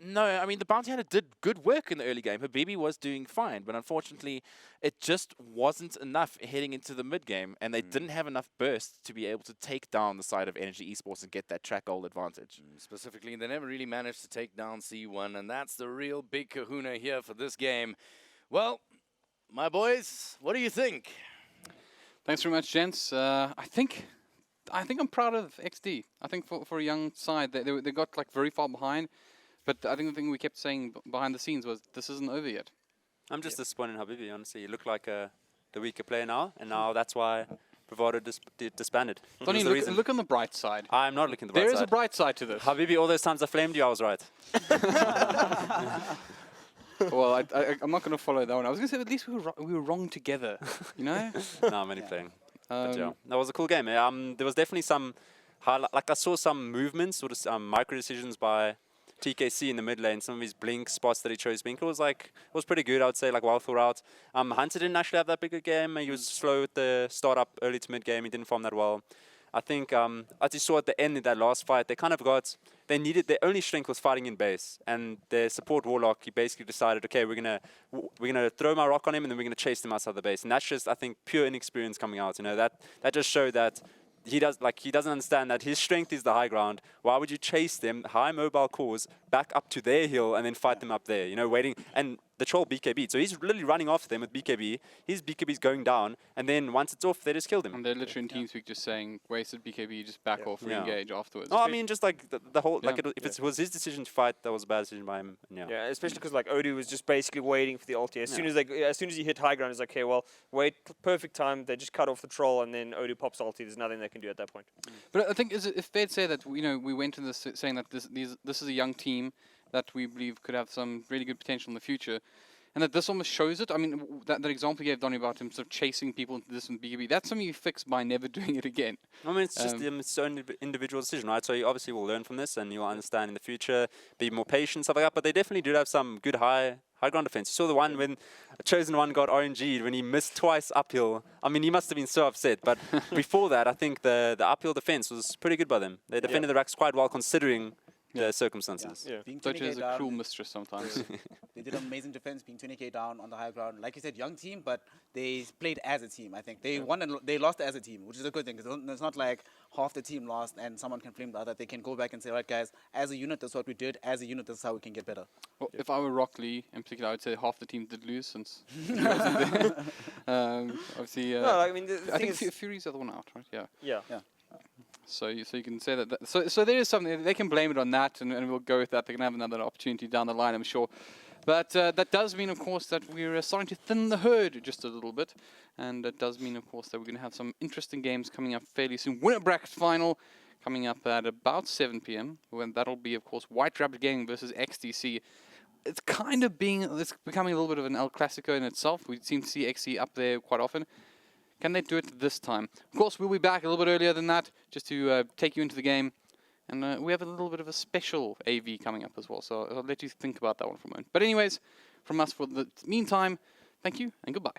S7: no, I mean the Bounty Hunter did good work in the early game. Habibi was doing fine, but unfortunately, it just wasn't enough heading into the mid game, and they didn't have enough burst to be able to take down the side of Energy Esports and get that track gold advantage.
S6: Specifically, they never really managed to take down C1, and that's the real big kahuna here for this game. Well, my boys, what do you think?
S1: Thanks very much, gents. I think I'm proud of XD. I think for a young side, they got like very far behind. But I think the thing we kept saying behind the scenes was this isn't over yet.
S2: I'm just disappointed in Habibi, honestly. You look like the weaker player now, and now that's why Bravado disbanded.
S1: Donnie, look on the bright side.
S2: I'm not looking at the bright side.
S1: There is a bright side to this.
S2: Habibi, all those times I flamed you, I was right.
S1: Well, I'm not going to follow that one. I was going to say at least we were wrong together, you know?
S2: No, I'm only playing. But yeah, that was a cool game. There was definitely some highlight. Like I saw some movements, sort of micro decisions by TKC in the mid lane. Some of his blink spots that he chose. Blink was pretty good, I would say. Like well thought out. Hunter didn't actually have that big a game. He was slow at the start up early to mid game. He didn't farm that well. I think as you saw at the end in that last fight, they needed their only strength was fighting in base, and their support warlock, he basically decided, okay, we're gonna throw my rock on him, and then we're gonna chase him outside the base, and that's just, I think, pure inexperience coming out. You know, that just showed that he doesn't understand that his strength is the high ground. Why would you chase them high mobile cores back up to their hill and then fight them up there? You know, waiting and the troll BKB. So he's literally running after them with BKB. His BKB's going down, and then once it's off, they just killed him.
S1: And they're literally in TeamSpeak just saying, wasted BKB, just back off, re-engage afterwards.
S2: No, I mean just like the whole if it was his decision to fight, that was a bad decision by him.
S3: Yeah, especially because like Odu was just basically waiting for the ulti. As soon as he hit high ground, it's like, okay, well, wait, perfect time. They just cut off the troll, and then Odu pops ulti. There's nothing they can do at that point.
S1: But I think it's fair to say that we went into this saying that this is a young team that we believe could have some really good potential in the future. And that this almost shows it. I mean, that example you gave Donnie about him sort of chasing people into this and BKB, that's something you fix by never doing it again.
S2: I mean, it's just its own individual decision, right? So you obviously will learn from this, and you'll understand in the future, be more patient, stuff like that. But they definitely do have some good high ground defense. You saw the one when Chosen One got RNG'd when he missed twice uphill. I mean, he must have been so upset. But before that, I think the uphill defense was pretty good by them. They defended the racks quite well considering the circumstances.
S4: Yeah. Being
S1: Dodge is
S4: 20k
S1: a
S4: down,
S1: cruel mistress sometimes.
S4: they did amazing defense, being 20k down on the high ground. Like you said, young team, but they played as a team. I think they won and they lost as a team, which is a good thing. Because it's not like half the team lost and someone can blame the other. They can go back and say, right, guys, as a unit, that's what we did. As a unit, that's how we can get better.
S1: Well, if I were Rock Lee, in particular, I would say half the team did lose since he wasn't there. Obviously,
S3: no, I mean,
S1: I think Fury's the other one out, right? Yeah.
S3: Yeah.
S1: So you can say that. So there is something they can blame it on that, and we'll go with that. They can have another opportunity down the line, I'm sure. But that does mean, of course, that we're starting to thin the herd just a little bit, and that does mean, of course, that we're going to have some interesting games coming up fairly soon. Winner bracket final coming up at about 7 p.m. When that'll be, of course, White Rabbit Gaming versus XDC. It's becoming a little bit of an El Clasico in itself. We seem to see XD up there quite often. Can they do it this time? Of course, we'll be back a little bit earlier than that, just to take you into the game. And we have a little bit of a special AV coming up as well, so I'll let you think about that one for a moment. But anyways, from us for the meantime, thank you and goodbye.